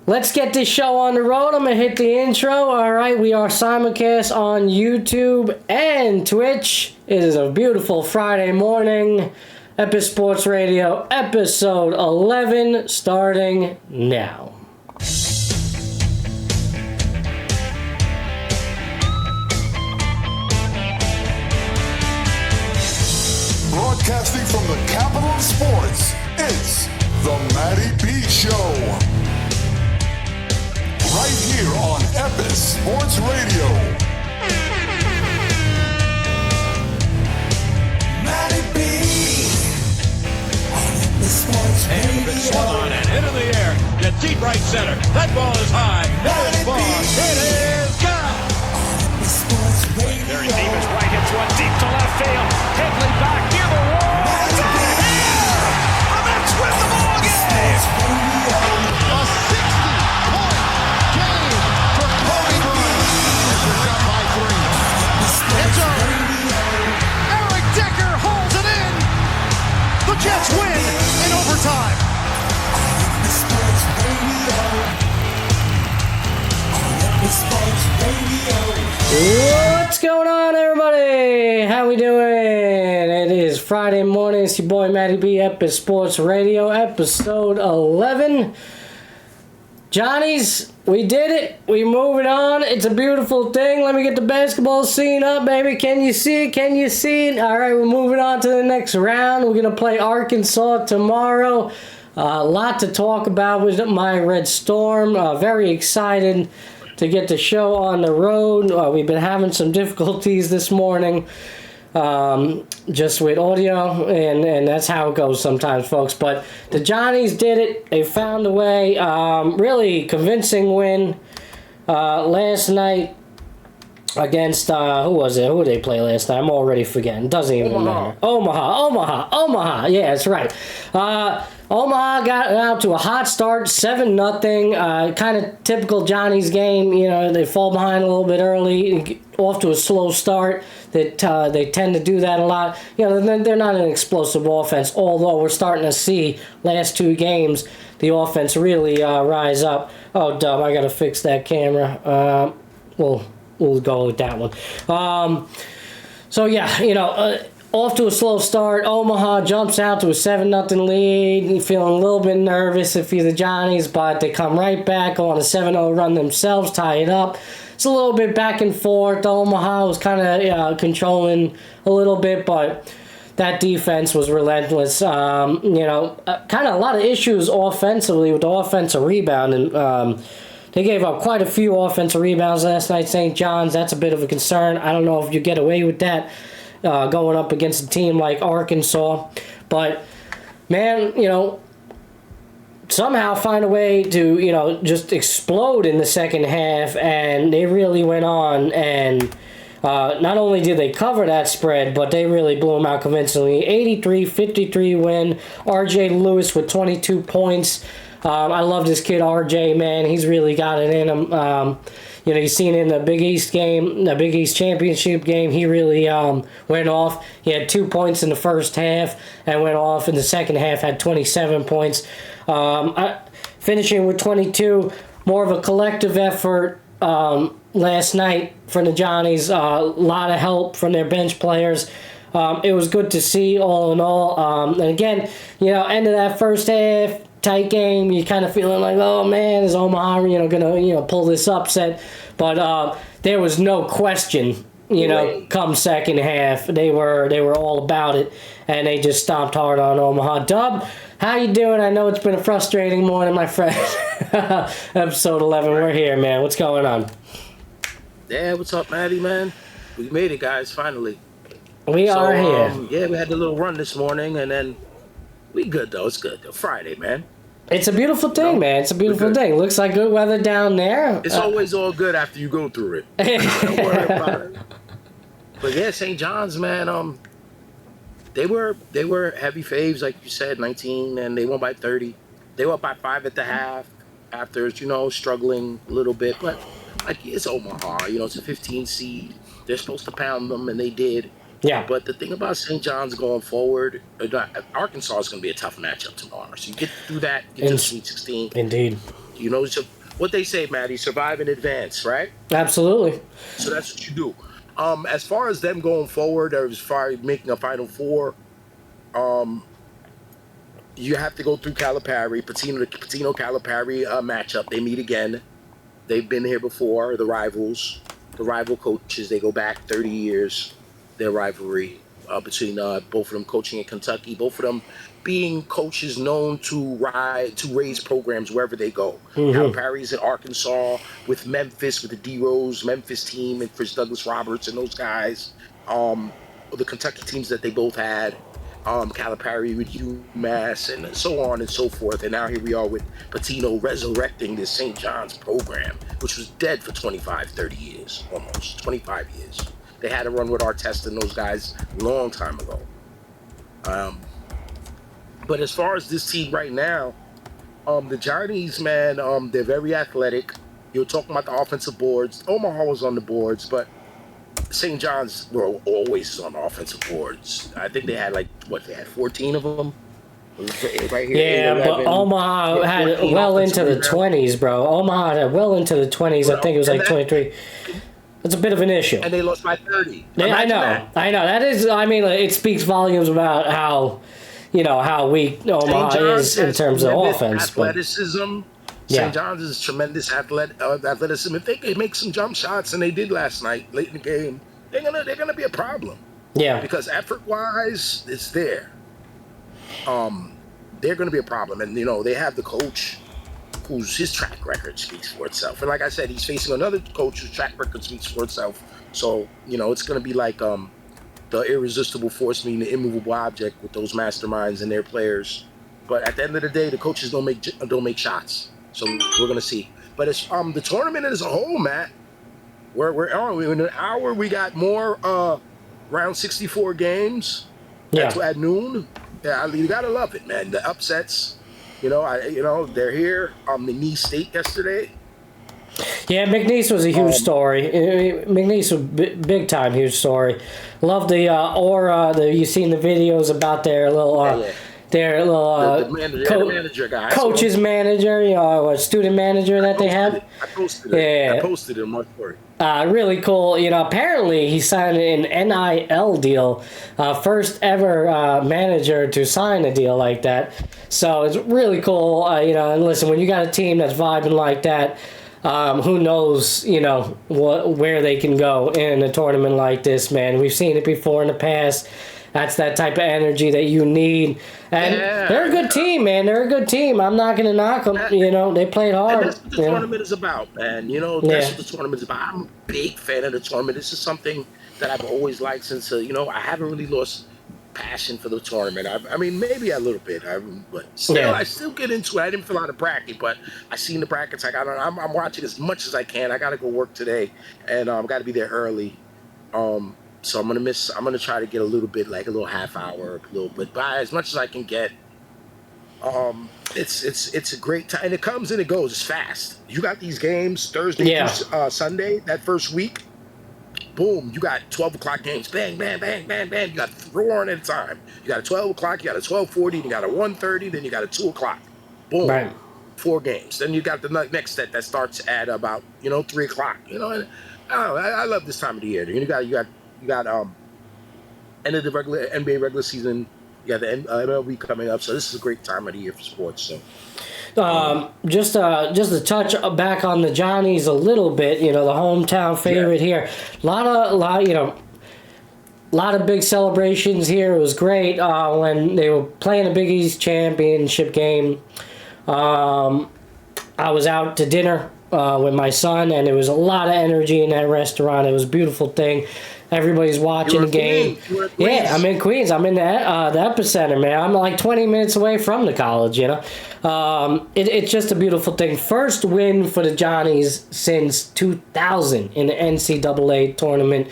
Let's get this show on the road. I'm going to hit the intro. All right, we are simulcast on YouTube and Twitch. It is a beautiful Friday morning. Epis Sports Radio, episode 11, starting now. Broadcasting from the capital of sports, it's the Matty B Show. Right here on Epis Sports Radio. Matty B. On Epis Sports Radio. It's swung on and into the air. To deep right center. That ball is high. Matty B. It is gone. On Epis Sports Radio. Very deep is right. Hits one deep to left field. Headley back near the wall. Matty B. The Mets win the ball game. A 60-point game for Cody Bryant. They're up by 3. It's over. Eric Decker holds it in. The Jets win in overtime. What's going on, everybody? How we doing? It is Friday morning. It's your boy Matty B, Epis Sports Radio, episode 11. Johnnies, we did it. We moving on. It's a beautiful thing. Let me get the basketball scene up, baby. Can you see it? Can you see it? All right, we're moving on to the next round. We're going to play Arkansas tomorrow. A lot to talk about with my Red Storm. Very excited to get the show on the road. We've been having some difficulties this morning just with audio, and that's how it goes sometimes, folks. But the Johnnies did it. They found a way. Really convincing win last night against, who was it? Who did they play last night? I'm already forgetting. Doesn't even matter. Omaha. Yeah, that's right. Omaha got out to a hot start, 7-0. Kind of typical Johnny's game. You know, they fall behind a little bit early, off to a slow start. They tend to do that a lot. You know, they're not an explosive offense, although we're starting to see last two games the offense really rise up. Oh, dumb, I got to fix that camera. We'll go with that one. So, yeah, you know, off to a slow start. Omaha jumps out to a 7-0 lead. You're feeling a little bit nervous if you're the Johnnies, but they come right back on a 7-0 run themselves, tie it up. It's a little bit back and forth. Omaha was kind of controlling a little bit, but that defense was relentless. You know, kind of a lot of issues offensively with the offensive rebounding. They gave up quite a few offensive rebounds last night, St. John's. That's a bit of a concern. I don't know if you get away with that going up against a team like Arkansas. But, man, you know, somehow find a way to, you know, just explode in the second half. And they really went on. And not only did they cover that spread, but they really blew them out convincingly. 83-53 win. R.J. Lewis with 22 points. I love this kid, RJ, man. He's really got it in him. You know, you've seen in the Big East game, the Big East championship game, he really went off. He had 2 points in the first half and went off in the second half, had 27 points. Finishing with 22, more of a collective effort last night for the Johnnies. A lot of help from their bench players. It was good to see all in all. And again, you know, end of that first half, tight game, you kind of feeling like, oh man, is Omaha, you know, gonna, you know, pull this upset? But there was no question, you know, come second half, they were all about it, and they just stomped hard on Omaha. Dub, how you doing? I know it's been a frustrating morning, my friend. Episode 11, we're here, man. What's going on? Yeah, what's up, Matty, man? We made it, guys, finally. We are here. Yeah, we had a little run this morning, and then we good, though. It's good. Friday, man. It's a beautiful thing, man. It's a beautiful thing. Looks like good weather down there. It's always all good after you go through it. Don't worry about it. But yeah, St. John's, man. They were heavy faves, like you said, 19, and they won by 30. They were up by 5 at the half. After, you know, struggling a little bit, but like it's Omaha. You know, it's a 15 seed. They're supposed to pound them, and they did. Yeah. But the thing about St. John's going forward, Arkansas is going to be a tough matchup tomorrow. So you get through that, get to the Sweet 16. Indeed. You know, so what they say, Matty, survive in advance, right? Absolutely. So that's what you do. As far as them going forward, or as far as making a Final Four, you have to go through Calipari, Patino Calipari matchup. They meet again. They've been here before, the rivals, the rival coaches. They go back 30 years, their rivalry between both of them coaching in Kentucky, both of them being coaches known to raise programs wherever they go. Calipari's in Arkansas with Memphis, with the D-Rose Memphis team and Chris Douglas Roberts and those guys. The Kentucky teams that they both had. Calipari with UMass and so on and so forth. And now here we are with Patino resurrecting this St. John's program, which was dead for 25, 30 years, almost 25 years. They had a run with Artest and those guys a long time ago. But as far as this team right now, the Johnnies, man, they're very athletic. You were talking about the offensive boards. Omaha was on the boards, but St. John's were always on offensive boards. I think they had they had 14 of them. Right here, yeah, but Omaha had well into the 20s, bro. Omaha had well into the 20s. I think it was like 23. It's a bit of an issue. And they lost by 30. I know. That is, I mean, it speaks volumes about how weak Omaha is in terms of offense. Athleticism. St. John's is tremendous athleticism. If they can make some jump shots, and they did last night, late in the game, they're gonna be a problem. Yeah. Because effort-wise, it's there. They're gonna be a problem, and they have the coach, his track record speaks for itself. And like I said, he's facing another coach whose track record speaks for itself. So it's gonna be like the irresistible force meeting the immovable object with those masterminds and their players. But at the end of the day, the coaches don't make shots. So we're gonna see. But it's the tournament as a whole, Matt. We're in an hour. We got more round 64 games. That's at noon. Yeah, you gotta love it, man. The upsets. They're here. McNeese State yesterday. Yeah, McNeese was a huge story. McNeese was big time huge story. Love the aura. You seen the videos about their little. Their little manager guy. Coach's manager, student manager that they have. I posted it. Yeah. I posted it in my story. Really cool. Apparently he signed an NIL deal. First ever manager to sign a deal like that. So it's really cool. And listen, when you got a team that's vibing like that, who knows, where they can go in a tournament like this, man. We've seen it before in the past. That's that type of energy that you need. And they're a good team, man. They're a good team. I'm not going to knock them. They played hard. And that's what the tournament is about, man. That's what the tournament is about. I'm a big fan of the tournament. This is something that I've always liked since, I haven't really lost passion for the tournament. I mean, maybe a little bit. But still, I still get into it. I didn't fill out a bracket, but I seen the brackets. I'm watching as much as I can. I got to go work today, and I've got to be there early. So I'm gonna try to get a little bit, like a little half hour, a little bit, by as much as I can get. It's a great time. And it comes and it goes. It's fast. You got these games Thursday through Sunday, that first week. Boom, you got 12 o'clock games. Bang, bang, bang, bang, bang. You got 4 at a time. You got a 12 o'clock, you got a 12:40, you got a 1:30, then you got a 2 o'clock. Boom. Right. 4 games. Then you got the next set that starts at about 3 o'clock. And I love this time of the year. You got end of the regular NBA regular season. You got the MLB coming up, so this is a great time of the year for sports. So, just to touch back on the Johnnies a little bit, the hometown favorite here. A lot of big celebrations here. It was great when they were playing the Big East championship game. I was out to dinner with my son, and there was a lot of energy in that restaurant. It was a beautiful thing. Everybody's watching the game. Yeah, I'm in Queens. I'm in the epicenter, man. I'm like 20 minutes away from the college, It's just a beautiful thing. First win for the Johnnies since 2000 in the NCAA tournament.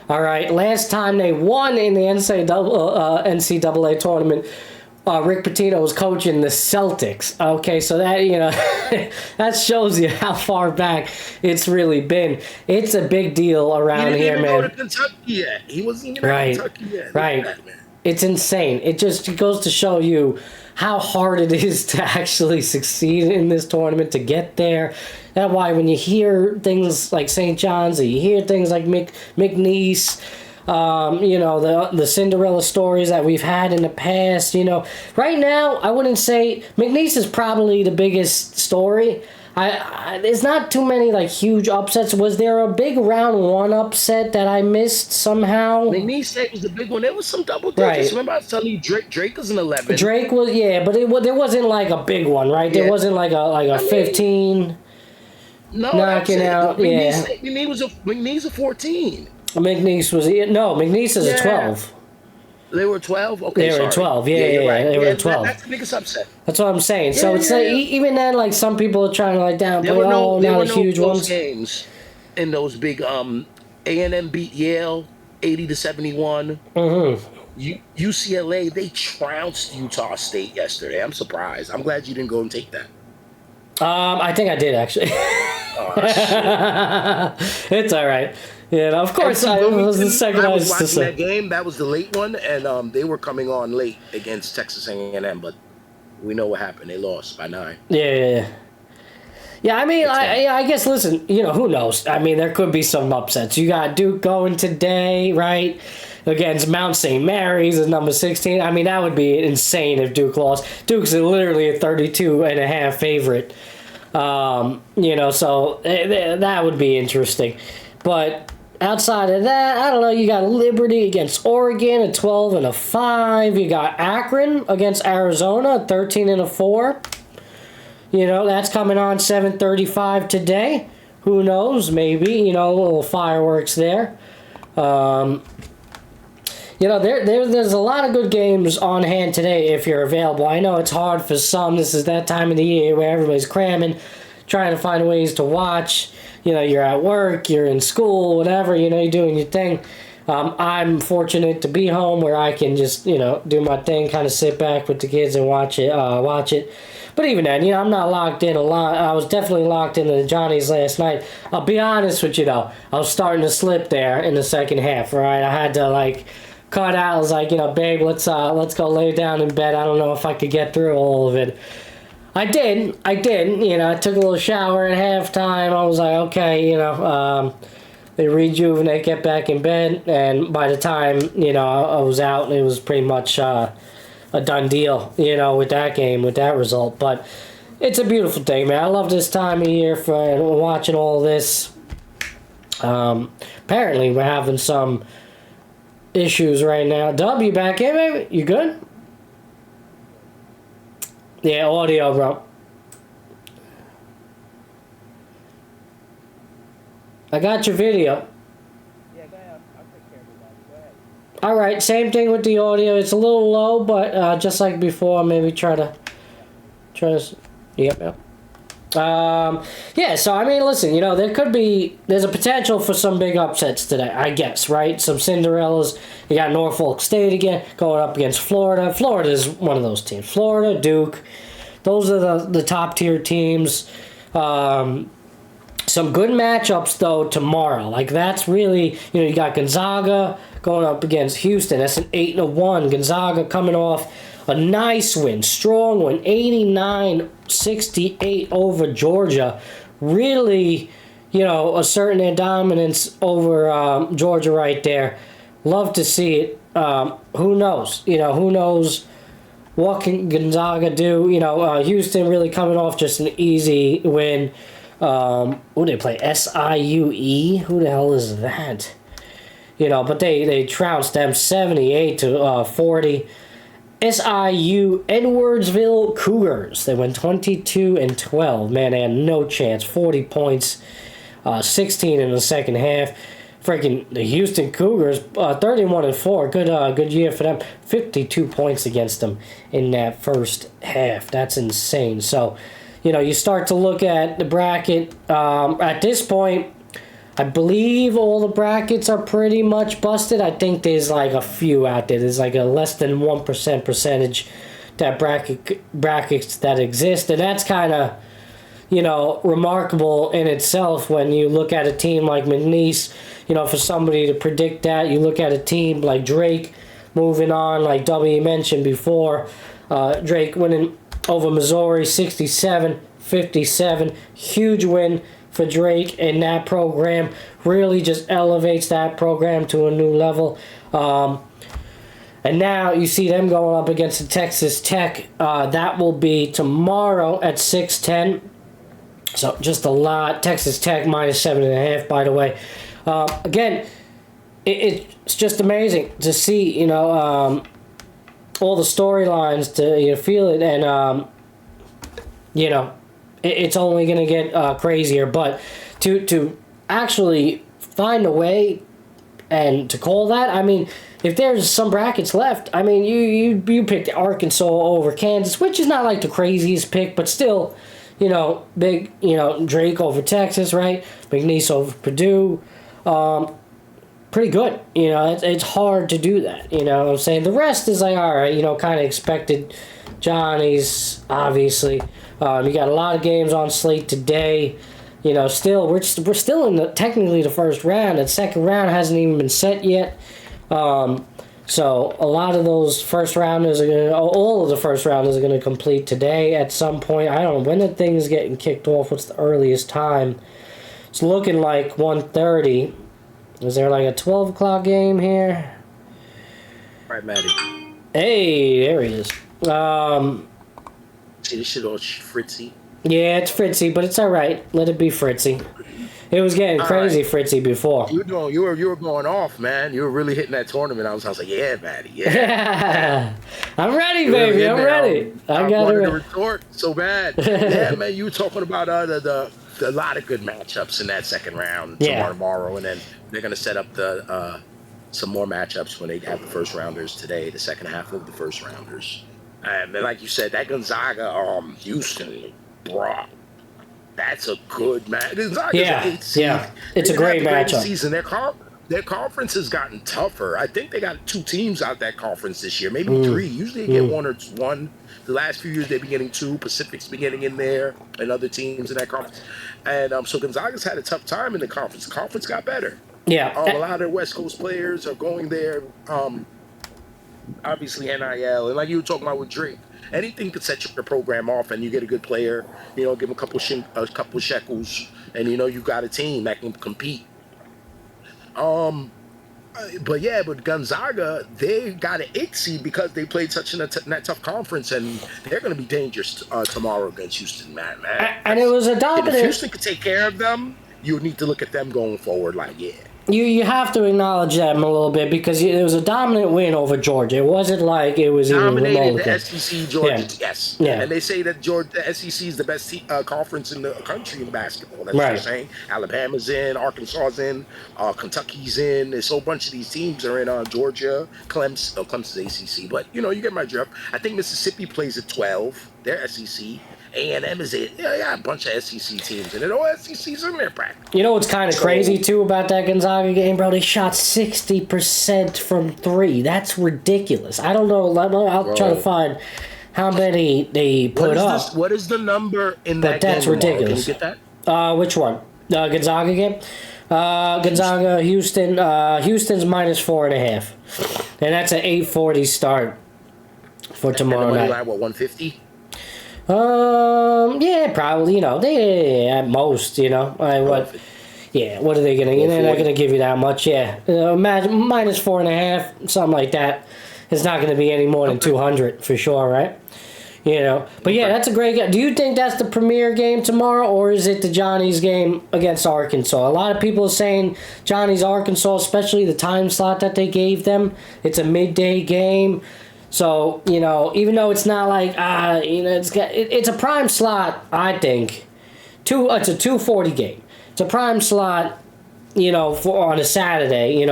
All right, last time they won in the NCAA tournament, Rick Pitino was coaching the Celtics. Okay, so that that shows you how far back it's really been. It's a big deal around here, man. He didn't even go to Kentucky yet. He wasn't even at Kentucky yet. Right. It's insane. It just goes to show you how hard it is to actually succeed in this tournament, to get there. That's why when you hear things like St. John's, or you hear things like McNeese, the Cinderella stories that we've had in the past, right now, I wouldn't say McNeese is probably the biggest story. There's not too many like huge upsets. Was there a big round one upset that I missed somehow? McNeese said was the big one. There was some double digits. Right. Remember I was telling you Drake was an 11. Drake was, yeah, but there wasn't like a big one, right? There wasn't like a 15 knocking out. McNeese a 14. McNeese was McNeese is a 12. They were 12? Okay, they were 12. Yeah, right. They were 12. That's the biggest upset. That's what I'm saying. So it's like, even then, like, some people are trying to, like, downplay, There were no huge close ones. games in those big, A&M beat Yale 80-71. Mm-hmm. UCLA, they trounced Utah State yesterday. I'm surprised. I'm glad you didn't go and take that. I think I did, actually. It's all right. Yeah, of course, I was the second I was watching to say. that game. That was the late one, and they were coming on late against Texas A&M, but we know what happened. They lost by 9. Yeah. I mean, I guess, listen, who knows? I mean, there could be some upsets. You got Duke going today, right, against Mount St. Mary's as number 16. I mean, that would be insane if Duke lost. Duke's literally a 32.5 favorite. So that would be interesting. But outside of that, I don't know. You got Liberty against Oregon, a 12-5. You got Akron against Arizona, 13-4. That's coming on 7:35 today. Who knows? Maybe a little fireworks there. There's a lot of good games on hand today if you're available. I know it's hard for some. This is that time of the year where everybody's cramming, trying to find ways to watch. You're at work, you're in school, whatever, you're doing your thing. I'm fortunate to be home where I can just, do my thing, kind of sit back with the kids and watch it. But even then, I'm not locked in a lot. I was definitely locked into the Johnnies last night. I'll be honest with you, though. I was starting to slip there in the second half, right? I had to, cut out. I was like, babe, let's go lay down in bed. I don't know if I could get through all of it. I did. I took a little shower at halftime. I was like, okay, they rejuvenate, get back in bed. And by the time, I was out, it was pretty much a done deal, with that game, with that result. But it's a beautiful thing, man. I love this time of year for watching all this. Apparently, we're having some issues right now. W, back in, baby? You good? Yeah, audio, bro. I got your video. Yeah, go ahead. I'll take care of that. Go ahead. Alright, same thing with the audio. It's a little low, but just like before, maybe try to... Yep. So I mean, listen, there's a potential for some big upsets today, I guess, right? Some Cinderellas. You got Norfolk State again going up against Florida. Florida is one of those teams. Florida, Duke, those are the top tier teams. Some good matchups though tomorrow. That's really, you got Gonzaga going up against Houston. That's an 8-1. Gonzaga coming off a nice win, strong win, 89-68 over Georgia. Really, asserting their dominance over Georgia right there. Love to see it. Who knows? Who knows what can Gonzaga do? Houston really coming off just an easy win. Who they play? SIUE? Who the hell is that? But they trounced them 78-40. SIU Edwardsville Cougars. They went 22-12. Man, they had no chance. 40 points, 16 in the second half. Freaking the Houston Cougars, 31-4. Good year for them. 52 points against them in that first half. That's insane. So, you start to look at the bracket. At this point, I believe all the brackets are pretty much busted. I think there's a few out there. There's a less than 1% percentage that brackets that exist. And that's kind of, remarkable in itself when you look at a team like McNeese. For somebody to predict that, you look at a team like Drake moving on, like W mentioned before. Drake winning over Missouri 67-57. Huge win for Drake in that program. Really just elevates that program to a new level. And now you see them going up against the Texas Tech. That will be tomorrow at 6:10. So just a lot. Texas Tech minus 7.5, by the way. Again, it's just amazing to see, all the storylines, to feel it, and it's only going to get crazier. But to actually find a way and to call that, I mean, if there's some brackets left, I mean, you picked Arkansas over Kansas, which is not like the craziest pick, but still, big, Drake over Texas, right? McNeese over Purdue. Pretty good. It's hard to do that. You know what I'm saying? The rest is like, all right, kind of expected. Johnnies, obviously. You got a lot of games on slate today. Still, we're still in technically the first round. The second round hasn't even been set yet. So a lot of those first rounders all of the first rounders are gonna complete today at some point. I don't know when the thing is getting kicked off. What's the earliest time? It's looking like 1:30. Is there like a 12 o'clock game here? All right, Matty. Hey, there he is. See, this shit all fritzy. Yeah, it's Fritzy, but it's all right. Let it be Fritzy. It was getting crazy, right. Fritzy, before. You were going off, man. You were really hitting that tournament. I was like, yeah, Matty, yeah. I'm ready, baby. Really I'm ready. I wanted to retort so bad. Yeah, man. You were talking about a lot of good matchups in that second round tomorrow, and then they're gonna set up some more matchups when they have the first rounders today, the second half of the first rounders. And like you said, that Gonzaga, Houston, bro. That's a good match. Yeah. It's a great matchup. Season. Their conference has gotten tougher. I think they got 2 teams out that conference this year, maybe 3. Usually they get one. The last few years they've been getting 2. Pacific's been getting in there, and other teams in that conference. And so Gonzaga's had a tough time in the conference. The conference got better. Yeah. A lot of their West Coast players are going there. Obviously NIL, and like you were talking about with Drake. Anything could set your program off, and you get a good player. Give them a couple shekels, and you got a team that can compete. But Gonzaga, they got an 8 seed because they played such in that tough conference, and they're going to be dangerous tomorrow against Houston, man. And it was a dominant. If Houston could take care of them, you need to look at them going forward. Like, yeah. You have to acknowledge them a little bit because it was a dominant win over Georgia. It wasn't like it was even dominated the SEC, Georgia. Yeah. Yes. Yeah. And they say that the SEC is the best conference in the country in basketball. That's right. What they're saying. Alabama's in, Arkansas's in, Kentucky's in. There's a whole bunch of these teams are in Georgia, Clemson's ACC. But, you get my drift. I think Mississippi plays at 12. They're SEC. A&M is it? Yeah, a bunch of SEC teams, and it all SEC's in there, practically. You know what's kind of crazy too about that Gonzaga game, bro? They shot 60% from 3. That's ridiculous. I don't know. I'll try to find how many they put up. What is the number in that game? But that's ridiculous. Can you get that? Which one? Gonzaga game? Gonzaga, Houston. Houston's minus 4.5, and that's an 8:40 start for tomorrow night. Line, what, 150? Yeah, probably. They at most. What? Yeah, what are they gonna? They're not gonna give you that much. Yeah, minus 4.5, something like that. It's not gonna be any more than 200 for sure, right? But yeah, that's a great game. Do you think that's the premier game tomorrow, or is it the Johnnies game against Arkansas? A lot of people are saying Johnnies Arkansas, especially the time slot that they gave them. It's a midday game. So, even though it's not like, it's a prime slot, I think. It's a 2:40 game. It's a prime slot, on a Saturday,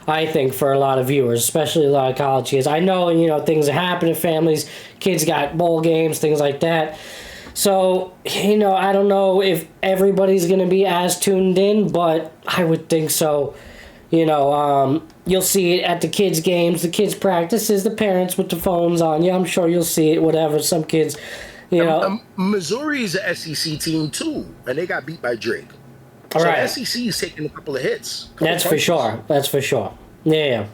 I think, for a lot of viewers, especially a lot of college kids. I know, things are happening, families, kids got bowl games, things like that. So, I don't know if everybody's going to be as tuned in, but I would think so. You'll see it at the kids' games, the kids' practices, the parents with the phones on. Yeah, I'm sure you'll see it, whatever. Some kids, Missouri's an SEC team, too, and they got beat by Drake. All so right. the SEC is taking a couple of hits. That's for sure. Yeah.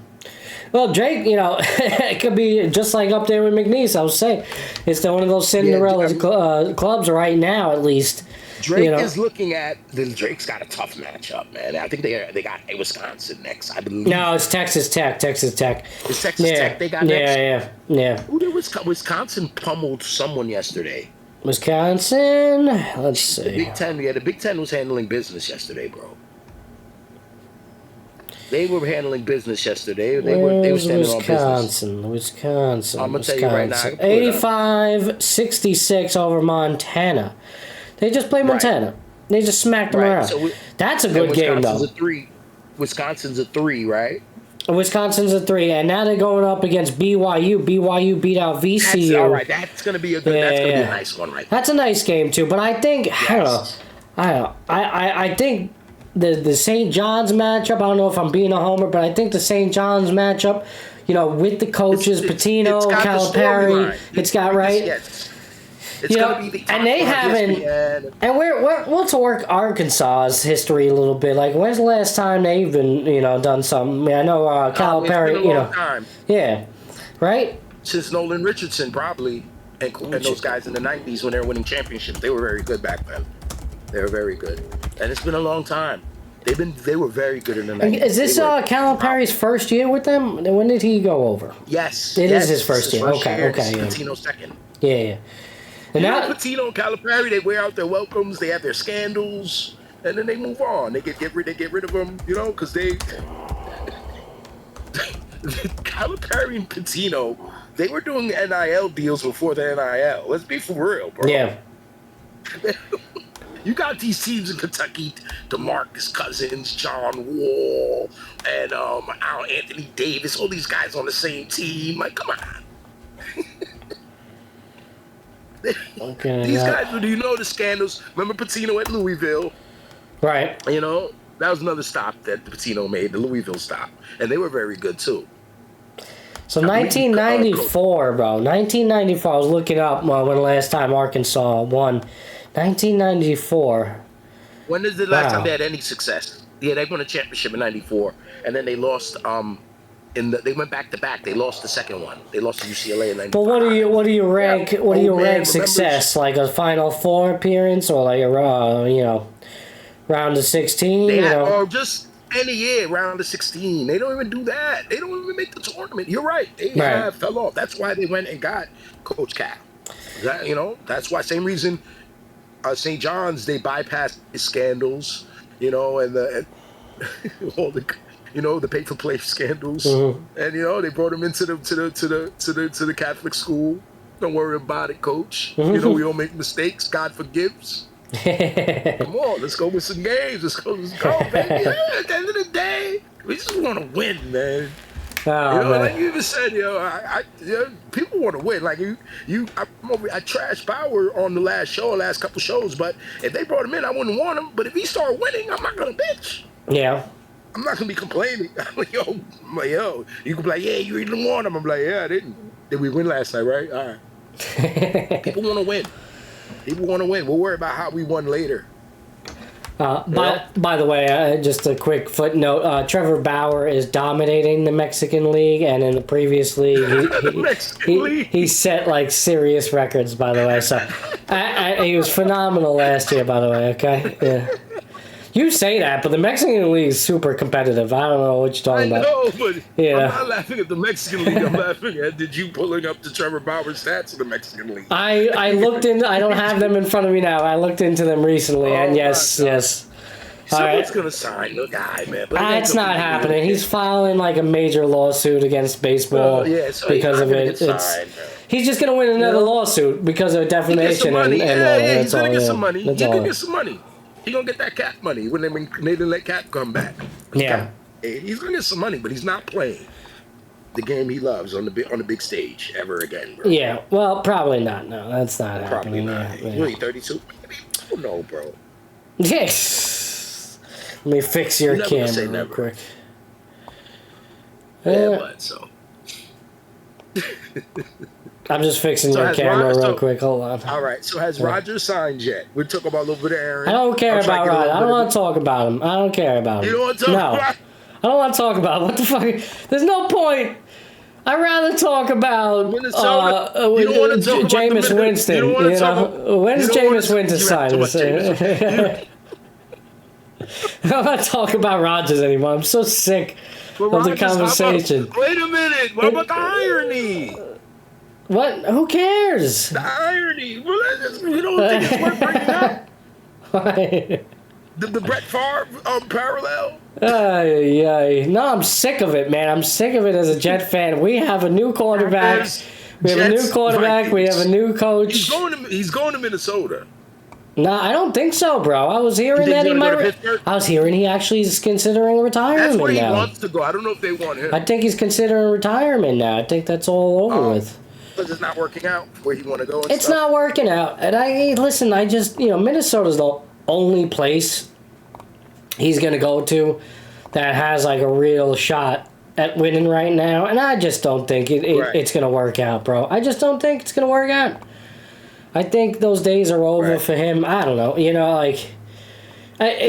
Well, Drake, it could be just like up there with McNeese. I was saying, it's one of those Cinderella clubs right now, at least. Drake is looking at Drake's got a tough matchup, man. I think they got Wisconsin next, I believe. No, it's Texas Tech. Texas Tech. It's Texas Tech they got next. Yeah. Who did Wisconsin pummeled someone yesterday? Wisconsin. Let's see. The Big Ten. Yeah, the Big Ten was handling business yesterday, bro. They were handling business yesterday. They were standing on business. Wisconsin. I'm gonna tell you right now. 85-66 over Montana. They just played Montana. Right. They just smacked them around. So that's a good game, though. Wisconsin's a 3, right? Wisconsin's a 3, and now they're going up against BYU. BYU beat out VCU. All right, that's gonna be a good. That's gonna be a nice one, right? That's a nice game too. But I think I don't know. I think the St. John's matchup. I don't know if I'm being a homer, but I think the St. John's matchup. With the coaches, Patino, Calipari, it's got right. Yes. It's gonna be the top and they haven't. And we'll talk Arkansas's history a little bit. Like, when's the last time they've been, done something? I mean, I know Calipari. It's been a long time. Yeah, right. Since Nolan Richardson, probably, and those guys in the '90s when they were winning championships, they were very good back then. They were very good, and it's been a long time. They were very good in the '90s. Is this Calipari's first year with them? When did he go over? Yes, it is his first year. Okay. Patino's second. Yeah. And now Patino and Calipari, they wear out their welcomes, they have their scandals, and then they move on. They get rid of them, because they Calipari and Patino, they were doing NIL deals before the NIL. Let's be for real, bro. Yeah. You got these teams in Kentucky, DeMarcus Cousins, John Wall, and Anthony Davis, all these guys on the same team. Like, come on. Okay, these guys, do you know the scandals? Remember Patino at Louisville? Right. That was another stop that Patino made, the Louisville stop. And they were very good, too. So 1994, bro. 1994, I was looking up when the last time Arkansas won. 1994. When is the last time they had any success? Yeah, they won a championship in 94. And then they lost... they went back to back. They lost the second one. They lost to UCLA in 95. But what do you rank? What do you rank success? Like a Final Four appearance, or like a round of 16? Or just any year round of 16. They don't even do that. They don't even make the tournament. You're right. They fell off. That's why they went and got Coach Cal. That's why. Same reason. St. John's, they bypassed the scandals. And all the. The pay-for-play scandals, and they brought him into the Catholic school. Don't worry about it, Coach. We all make mistakes. God forgives. Come on, let's go with some games. Let's go, baby. At the end of the day, we just want to win, man. Like you even said, people want to win. Like I trashed Bauer on the last couple shows, but if they brought him in, I wouldn't want him. But if he started winning, I'm not gonna bitch. Yeah. I'm not gonna be complaining. I'm like, yo. You can be like, yeah, you didn't want him. I'm like, yeah, I didn't. Did we win last night, right? All right. People want to win. We'll worry about how we won later. By the way, just a quick footnote: Trevor Bauer is dominating the Mexican League, and in the previous league, he set like serious records. By the way, so he was phenomenal last year. By the way, okay, yeah. You say that, but the Mexican League is super competitive. I don't know what you're talking about. I know, but I'm not laughing at the Mexican League. I'm laughing at you pulling up the Trevor Bauer stats of the Mexican League. I looked in. I don't have them in front of me now. I looked into them recently, and yes. Someone's gonna sign the guy, man. It's not happening. He's filing like a major lawsuit against baseball because of it. He's just gonna win another lawsuit because of defamation and he's gonna get some money. He's gonna get some money. He's going to get that Cap money when they didn't let Cap come back. Yeah. He's going to get some money, but he's not playing the game he loves on the big stage ever again, bro. Yeah, well, probably not. No, that's not happening. Probably not. He's only 32. I don't know, bro. Yes. Let me fix your camera real quick. But so... I'm just fixing your camera real quick. Hold on. All right. So has Rodgers signed yet? We're talking about a little bit of Aaron. I don't care about Rodgers. I don't want to talk about him. I don't care about him. You don't want to talk about him? I don't want to talk about what the fuck. There's no point. I'd rather talk about Minnesota. You don't wanna talk about Jameis the- Winston. you don't wanna talk about- When you is don't wanna Jameis talk- Winston you have to signed? watch Jameis. I'm not talking about Rodgers anymore. I'm so sick of the Rodgers, conversation. Wait a minute. What about the irony? What? Who cares? The irony. Well, you don't think it's worth bringing up? The Brett Favre parallel? No, I'm sick of it, man. I'm sick of it as a Jet fan. We have a new quarterback. We have a new quarterback. We have a new coach. He's going to Minnesota. No, I don't think so, bro. I was hearing You think that he he's gonna go to might. Pittsburgh? I was hearing he actually is considering retirement That's where he now. wants to go. I don't know if they want him. I think he's considering retirement now. I think that's all over with. Because it's not working out where he want to go. And It's stuff. not working out. And I just, Minnesota's the only place he's going to go to that has like a real shot at winning right now. And I just don't think it's going to work out, bro. I just don't think it's going to work out. I think those days are over for him. I don't know. He's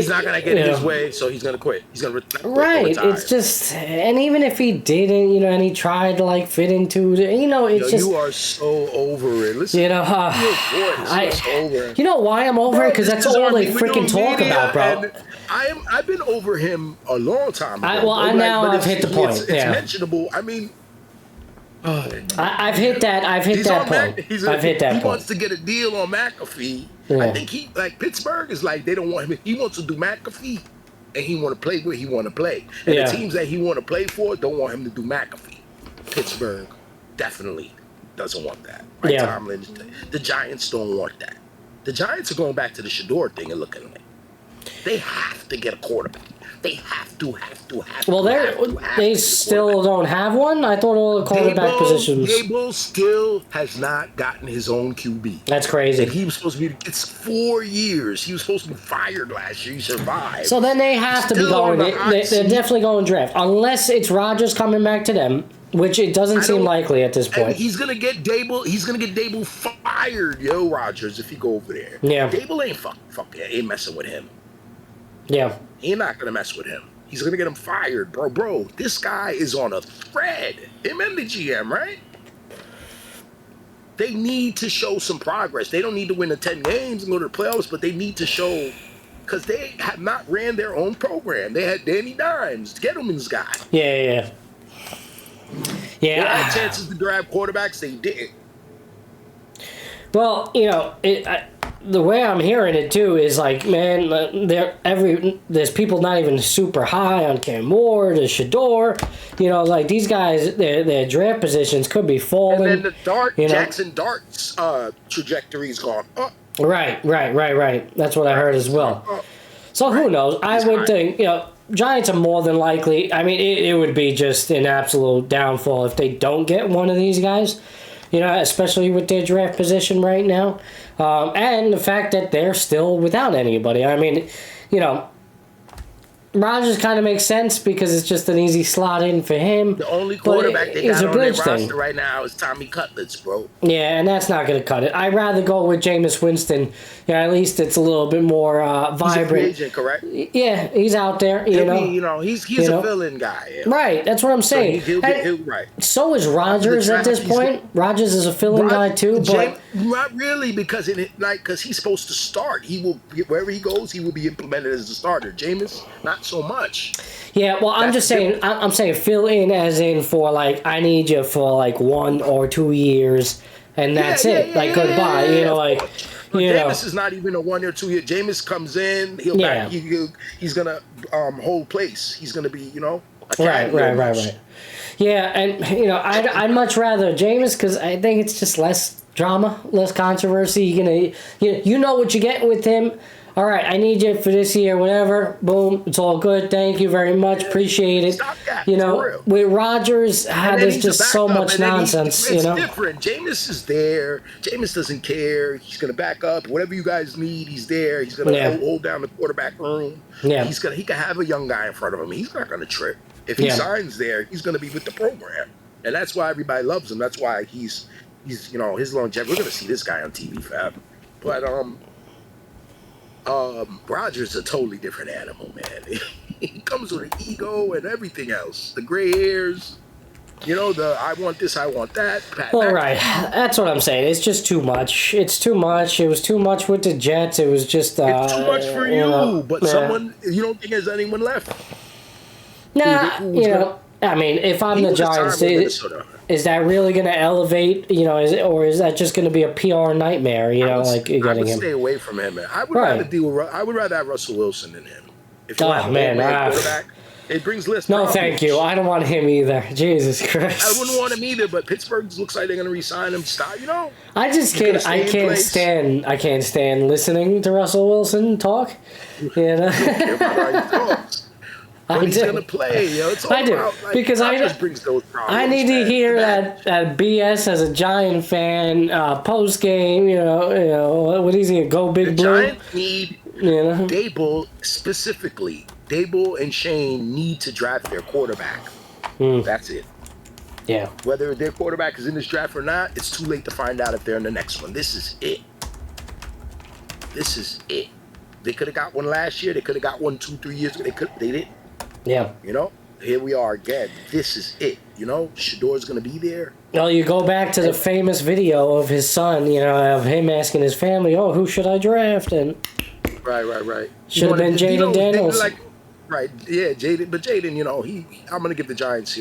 not going to get his way, so he's going to quit. He's going to Right. retire. It's just, and even if he didn't, and he tried to like fit into, it's just. You are so over it. Listen, Your voice is over it. You know why I'm over it? Because that's all they freaking talk about, bro. I've been over him a long time ago. I've hit the point. It's mentionable. I mean, I've hit that point. I've hit that point. He wants to get a deal on McAfee. Yeah. I think Pittsburgh is like they don't want him. He wants to do McAfee, and he want to play where he want to play. And the teams that he want to play for don't want him to do McAfee. Pittsburgh definitely doesn't want that. Right, Tomlin. The Giants don't want that. The Giants are going back to the Shador thing and looking like they have to get a quarterback. They have to. Well, they still don't have one. I thought all the quarterback positions. Gable still has not gotten his own QB. That's crazy. And he was supposed to be. It's 4 years. He was supposed to be fired last year. He survived. So then they have to be going. They're definitely going draft, unless it's Rodgers coming back to them, which it doesn't seem likely at this point. He's gonna get Dable. He's gonna get Dable fired, Rodgers, if he go over there. Yeah. Dable ain't messing with him. Yeah. He's not gonna mess with him. He's gonna get him fired, bro. This guy is on a thread. Him and the GM, right? They need to show some progress. They don't need to win the 10 games and go to the playoffs, but they need to show, because they have not ran their own program. They had Danny Dimes, Gettleman's guy. Yeah. They had chances to grab quarterbacks. They didn't. Well, the way I'm hearing it too is like, man, there's people not even super high on Cam Ward or Shador. Like these guys, their draft positions could be falling. And then the Jackson Dart's trajectory's gone up. Right. That's what I heard as well. So who knows? I would think, Giants are more than likely. I mean, it would be just an absolute downfall if they don't get one of these guys. Especially with their draft position right now. And the fact that they're still without anybody. I mean, Rodgers kind of makes sense because it's just an easy slot in for him. The only quarterback they got on their roster thing right now is Tommy Cutlets, bro. Yeah, and that's not going to cut it. I'd rather go with Jameis Winston. At least it's a little bit more vibrant. He's a free agent, correct? Yeah, he's out there. He's a fill-in guy. Yeah. Right, that's what I'm saying. So he'll right. So is Rodgers at this point. Rodgers is a fill-in guy too, but not really because he's supposed to start. He will wherever he goes, he will be implemented as a starter. Jameis, not so much. Yeah, well, I'm just saying. I'm saying fill in as in for like I need you for like 1 or 2 years, and that's it. Goodbye. Jameis is not even a 1 or 2 year. Jameis comes in. He's gonna hold place. He's gonna be Right. Yeah, and I'd much rather Jameis because I think it's just less drama, less controversy. You know what you're getting with him. All right, I need you for this year, whatever. Boom, it's all good. Thank you very much. Appreciate it. With Rodgers, there's just so much nonsense. It's different. Jameis is there. Jameis doesn't care. He's gonna back up. Whatever you guys need, he's there. He's gonna hold down the quarterback room. Yeah. He can have a young guy in front of him. He's not gonna trip. If he signs there, he's gonna be with the program, and that's why everybody loves him. That's why he's his longevity. We're gonna see this guy on TV, Fab. But Rodgers is a totally different animal, man. He comes with an ego and everything else. The gray hairs, you know, the I want this, I want that. All right, that's what I'm saying. It's just too much. It's too much. It was too much with the Jets. It was just it's too much for you. But yeah. someone, you don't think there's anyone left? Nah, I mean, if I'm the Giants, is that really going to elevate? Or is that just going to be a PR nightmare? I would getting him. Stay away from him, man. I would rather have Russell Wilson than him. If you quarterback, it brings less. No, problems. thank you. I don't want him either. Jesus Christ. I wouldn't want him either. But Pittsburgh looks like they're going to re-sign him. Stop, I just can't. I can't stand listening to Russell Wilson talk. But he's going to play. It's all about, because brings those problems, I need to hear that BS as a Giant fan post game. What is he? Go Big Blue. Giants need Dable specifically. Dable and Shane need to draft their quarterback. That's it. Yeah. Whether their quarterback is in this draft or not, it's too late to find out if they're in the next one. This is it. They could have got one last year. They could have got one 2-3 years ago. They didn't. Yeah. Here we are again. This is it. Shador's going to be there. Well, you go back to the famous video of his son, of him asking his family, "Oh, who should I draft?" And right. Should have been Jaden Daniels. Right, yeah, Jaden. But Jaden, I'm going to give the Giants,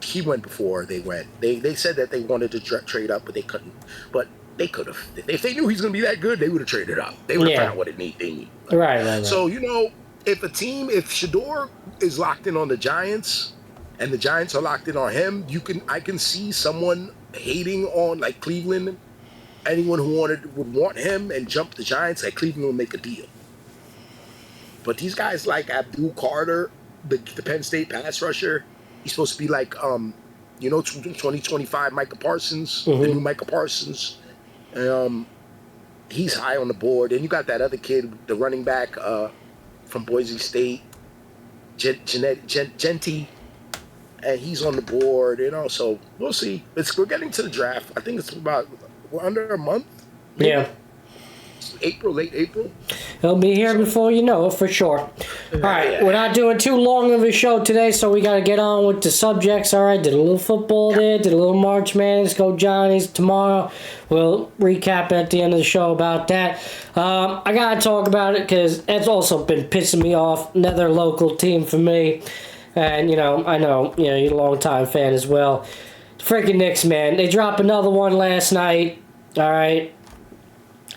he went before they went. They said that they wanted to trade up, but they couldn't. But they could have. If they knew he's going to be that good, they would have traded up. They would have found what they need. Right. So, if Shador is locked in on the Giants and the Giants are locked in on him, I can see someone hating on like Cleveland. Anyone who would want him and jump the Giants, like Cleveland will make a deal. But these guys like Abdul Carter, the Penn State pass rusher, he's supposed to be like 2025 Micah Parsons, the new Micah Parsons. He's high on the board. And you got that other kid, the running back from Boise State, Genty, and he's on the board, so we'll see. We're getting to the draft. I think we're under a month. Maybe. Yeah. Late April. He'll be here before you know it, for sure. All right, we're not doing too long of a show today, so we got to get on with the subjects. All right, did a little football there, did a little March Madness, go Johnnies. Tomorrow we'll recap at the end of the show about that. I got to talk about it because it's also been pissing me off. Another local team for me. And, I know, you're a long-time fan as well. Freaking Knicks, man. They dropped another one last night. All right.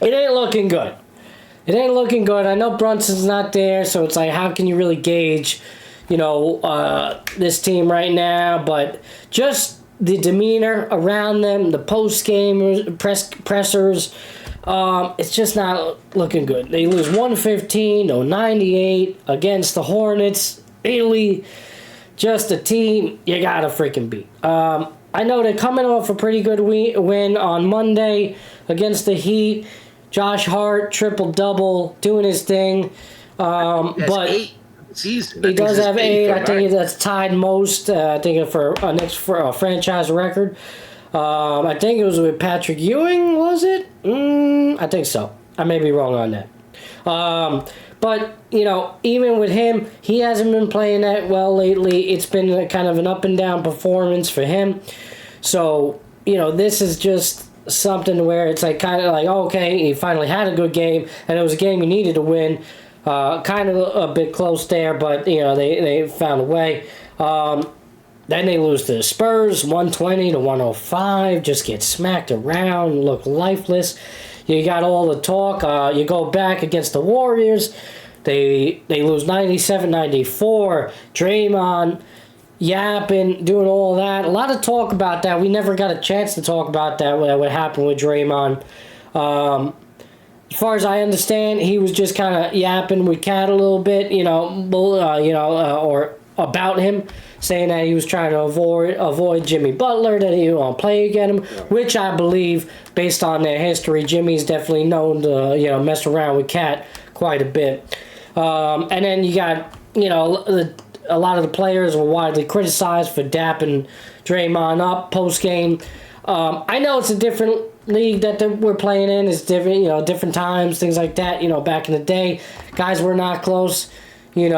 It ain't looking good. I know Brunson's not there, so it's like, how can you really gauge, this team right now? But just the demeanor around them, the post-game pressers, it's just not looking good. They lose 115-98 against the Hornets. Italy, just a team you gotta freaking beat. I know they're coming off a pretty good win on Monday against the Heat. Josh Hart, triple-double, doing his thing. But 8 season. He does have 8. I think that's tied most, for a franchise record. I think it was with Patrick Ewing, was it? I think so. I may be wrong on that. But, even with him, he hasn't been playing that well lately. It's been kind of an up-and-down performance for him. So, this is just something where it's like kind of like, okay, he finally had a good game, and it was a game he needed to win. Kind of a bit close there, but, they found a way. Then they lose to the Spurs, 120-105, just get smacked around, look lifeless. You got all the talk. You go back against the Warriors. They lose 97-94. Draymond yapping, doing all that. A lot of talk about that. We never got a chance to talk about that, what happened with Draymond. As far as I understand, he was just kind of yapping with Cat a little bit, or about him, saying that he was trying to avoid Jimmy Butler, that he won't play against him, which I believe, based on their history, Jimmy's definitely known to mess around with Cat quite a bit. And then you got a lot of the players were widely criticized for dapping Draymond up post game. I know it's a different league that we're playing in. It's different, different times, things like that. Back in the day, guys were not close. you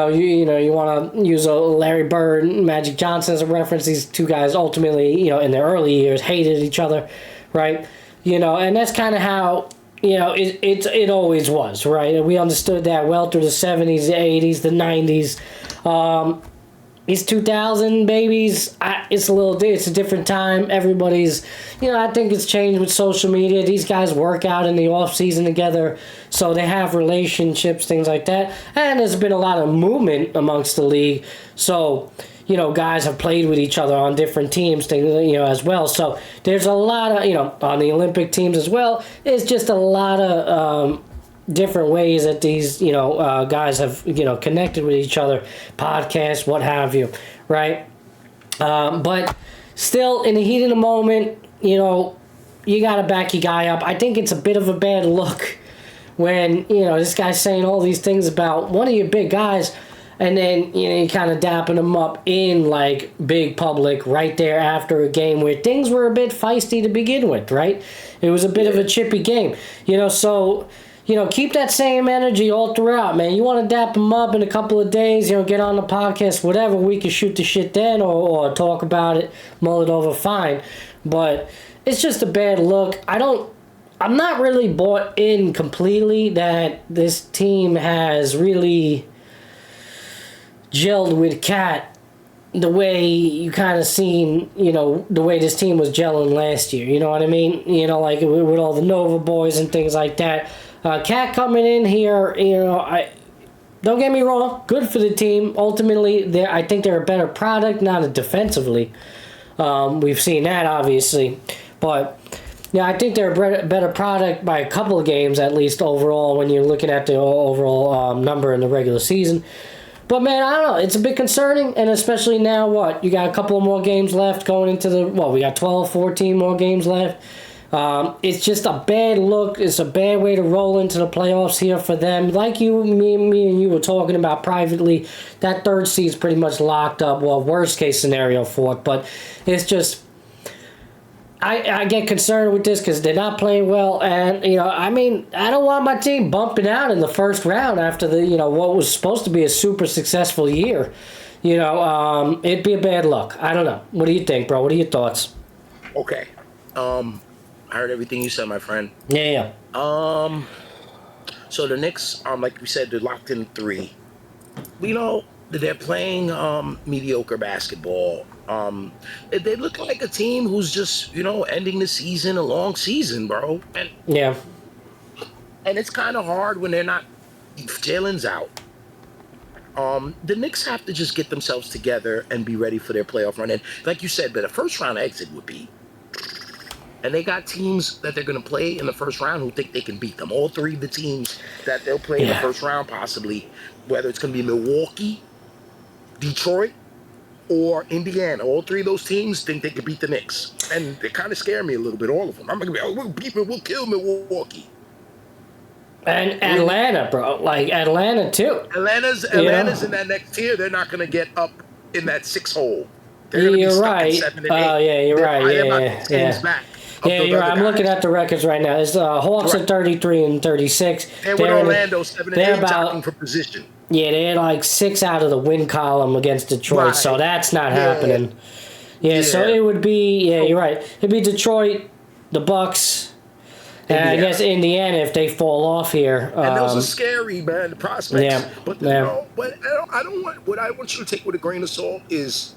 want to use a Larry Bird and Magic Johnson as a reference. These two guys ultimately, in their early years hated each other, right? And that's kind of how, it always was, right? And we understood that well through the 70s, the 80s, the 90s. These 2000 babies, it's a different time. Everybody's, I think it's changed with social media. These guys work out in the off season together, so they have relationships, things like that. And there's been a lot of movement amongst the league, so guys have played with each other on different teams, as well. So there's a lot of, on the Olympic teams as well. It's just a lot of different ways that these guys have connected with each other, podcasts, what have you, right? But still, in the heat of the moment, you gotta back your guy up. I think it's a bit of a bad look when this guy's saying all these things about one of your big guys, and then you kind of dapping him up in like big public right there after a game where things were a bit feisty to begin with, right? It was a bit of a chippy game, so. Keep that same energy all throughout, man. You want to dap them up in a couple of days, get on the podcast, whatever. We can shoot the shit then or talk about it, mull it over, fine. But it's just a bad look. I'm not really bought in completely that this team has really gelled with Cat the way you kind of seen, the way this team was gelling last year. You know what I mean? Like with all the Nova boys and things like that. Cat coming in here, don't get me wrong, good for the team. Ultimately, I think they're a better product, not defensively. We've seen that, obviously. But, I think they're a better product by a couple of games, at least overall, when you're looking at the overall number in the regular season. But, man, I don't know. It's a bit concerning, and especially now, you got a couple of more games left going into we got 12, 14 more games left. It's just a bad look. It's a bad way to roll into the playoffs here for them. Like me and you were talking about privately, that third seed's pretty much locked up. Well, worst case scenario for it, but it's just I get concerned with this because they're not playing well, and I don't want my team bumping out in the first round after the what was supposed to be a super successful year. It'd be a bad look. I don't know. What do you think, bro? What are your thoughts? Okay. I heard everything you said, my friend. Yeah. So the Knicks, like we said, they're locked in 3. They're playing mediocre basketball. They look like a team who's just, ending the season, a long season, bro. And it's kind of hard when they're not. Jalen's out. The Knicks have to just get themselves together and be ready for their playoff run. And like you said, but a first round exit would be. And they got teams that they're going to play in the first round who think they can beat them. All 3 of the teams that they'll play in the first round, possibly, whether it's going to be Milwaukee, Detroit, or Indiana. All 3 of those teams think they can beat the Knicks. And they kind of scare me a little bit, all of them. I'm going to be, we'll kill Milwaukee. And Atlanta, bro. Like, Atlanta, too. Atlanta's in that next tier. They're not going to get up in that 6 hole. You're right. 7 and 8. Oh, yeah, you're right. Yeah. Back. Yeah, you're right. I'm looking at the records right now. It's Hawks at 33 and 36. And with Orlando 7 and 8 jockeying for position. Yeah, they're like 6 out of the win column against Detroit, so that's not happening. Yeah, so it would be. Yeah, you're right. It'd be Detroit, the Bucks, and I guess Indiana if they fall off here. And those are scary, man. The prospects. Yeah, but but I don't want. What I want you to take with a grain of salt is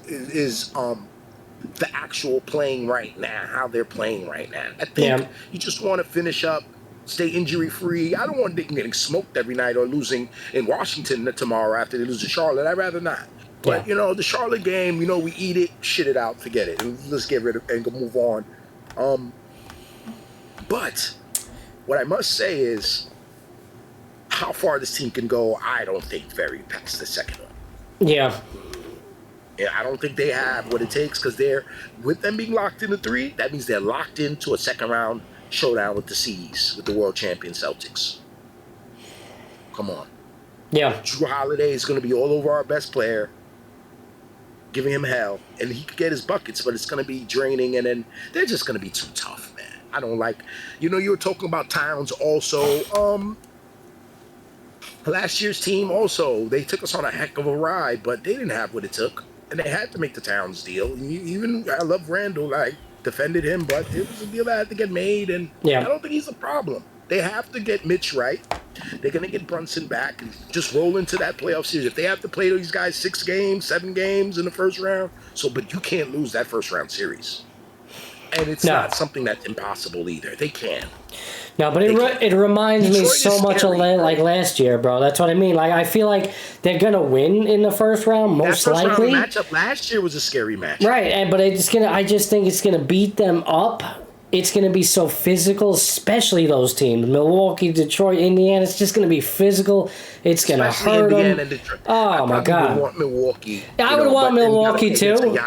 the actual playing right now, how they're playing right now. I think you just want to finish up, stay injury-free. I don't want them getting smoked every night or losing in Washington tomorrow after they lose to Charlotte. I'd rather not. But, the Charlotte game, we eat it, shit it out, forget it. And let's get rid of it and go move on. But what I must say is how far this team can go, I don't think very past the second one. Yeah. Yeah, I don't think they have what it takes because with them being locked into 3, that means they're locked into a second round showdown with the C's, with the world champion Celtics. Come on. Yeah. Drew Holiday is going to be all over our best player, giving him hell, and he could get his buckets, but it's going to be draining, and then they're just going to be too tough, man. I don't like, you were talking about Towns also. last year's team also, they took us on a heck of a ride, but they didn't have what it took, and they had to make the Towns deal. Even I love Randall, I defended him, but it was a deal that had to get made, and I don't think he's the problem. They have to get Mitch right. They're going to get Brunson back and just roll into that playoff series. If they have to play these guys 6 games, 7 games in the first round, but you can't lose that first round series. And it's not something that's impossible either. They can. No, but it reminds me so much of like last year, bro. That's what I mean. Like, I feel like they're gonna win in the first round, most likely. That first round matchup last year was a scary match. Right, but I just think it's gonna beat them up. It's going to be so physical, especially those teams. Milwaukee, Detroit, Indiana. It's just going to be physical. It's going to hurt them. Oh, my God. I would want Milwaukee. I would want Milwaukee, too.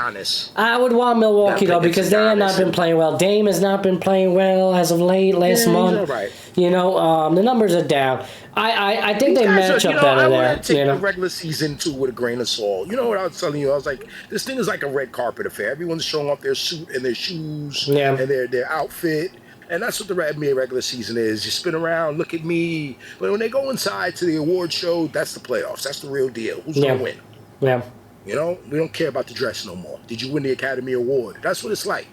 I would want Milwaukee, though, because they have not been playing well. Dame has not been playing well as of late, last month. Right. You know, the numbers are down. I think they match up better there. I want to take the regular season, too, with a grain of salt. You know what I was telling you? I was like, this thing is like a red carpet affair. Everyone's showing off their suit and their shoes and their outfit. And that's what the NBA regular season is. You spin around, look at me. But when they go inside to the award show, that's the playoffs. That's the real deal. Who's going to win? Yeah. You know, we don't care about the dress no more. Did you win the Academy Award? That's what it's like.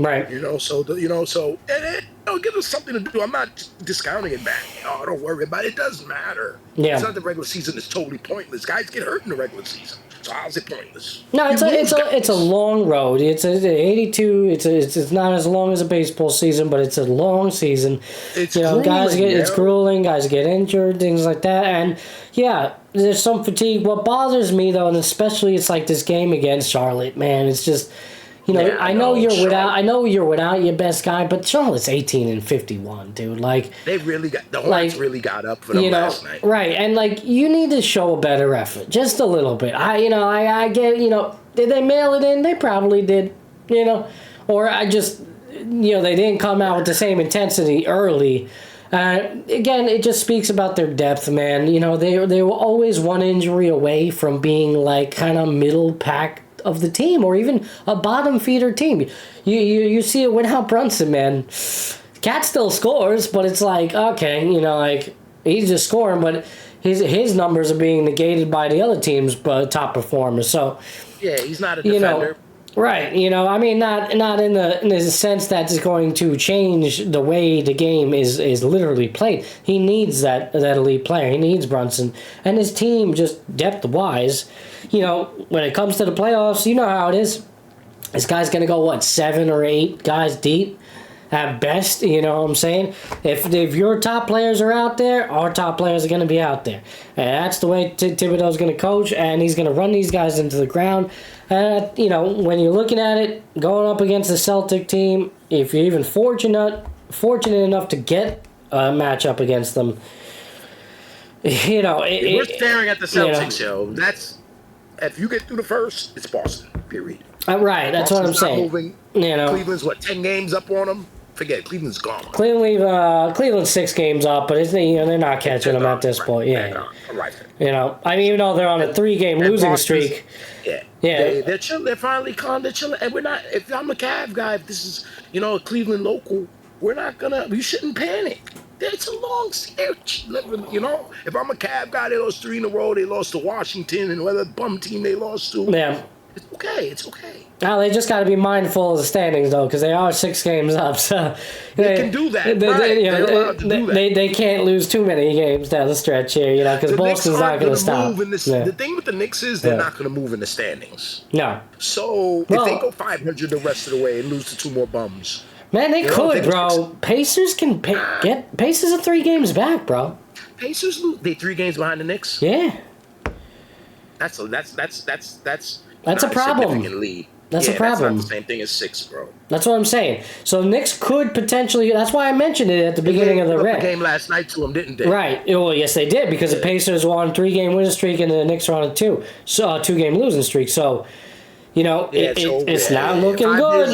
Right. You know, so it gives us something to do. I'm not discounting it, man. Oh, don't worry about it. It doesn't matter. Yeah. It's not the regular season is totally pointless. Guys get hurt in the regular season. So how's it pointless? No, it's a long road. It's 82. It's not as long as a baseball season, but it's a long season. It's grueling, it's grueling. Guys get injured, things like that, and there's some fatigue. What bothers me though, and especially it's like this game against Charlotte, man. It's just. I know you're without your best guy, but Charlotte's 18-51, dude. Like they really got the Hornets really got up for them last night, right? And like you need to show a better effort, just a little bit. I get did they mail it in? They probably did, or I just they didn't come out with the same intensity early. Again, it just speaks about their depth, man. They were always one injury away from being like kind of middle pack of the team, or even a bottom feeder team. You see it without Brunson, man. Cat still scores, but it's like, okay, like he's just scoring, but his numbers are being negated by the other team's top performers. So he's not a defender. Right, I mean, not in the sense that it's going to change the way the game is literally played. He needs that elite player. He needs Brunson, and his team just depth wise. When it comes to the playoffs, you know how it is. This guy's gonna go 7 or 8 guys deep at best. You know what I'm saying? If your top players are out there, our top players are gonna be out there, and that's the way Thibodeau's gonna coach, and he's gonna run these guys into the ground. When you're looking at it, going up against the Celtic team, if you're even fortunate enough to get a matchup against them, we're staring at the Celtics, That's if you get through the first, it's Boston. Period. Right, that's Boston's what I'm saying. Moving. Cleveland's 10 games up on them. Forget it. Cleveland's gone. Cleveland's 6 games up, but they're not catching them at this point. Yeah. Right. Even though they're on a 3-game losing streak. Yeah. They're chilling. They're finally calm. They're chilling. And we're not. If I'm a Cav guy, if this is a Cleveland local, we're not gonna. We shouldn't panic. It's a long series. If I'm a Cav guy, they lost 3 in a row. They lost to Washington and whatever bum team they lost to. Yeah. It's okay. It's okay. Now they just got to be mindful of the standings though, because they are 6 games up. So they can do that. They're allowed to do that. They can't lose too many games down the stretch here, because Boston's not going to stop. The thing with the Knicks is they're not going to move in the standings. No. So if they go 500 the rest of the way and lose to 2 more bums. Man, they could, bro. Pacers can get Pacers are 3 games back, bro. Pacers they 3 games behind the Knicks. Yeah. That's a problem. Significant lead. That's a problem. That's not the same thing as 6, bro. That's what I'm saying. So Knicks could potentially. That's why I mentioned it at the beginning of the rep. Game last night to them, didn't they? Right. Well, yes, they did, because the Pacers were on a 3-game winning streak and the Knicks were on a 2-game losing streak. So, it's not looking good.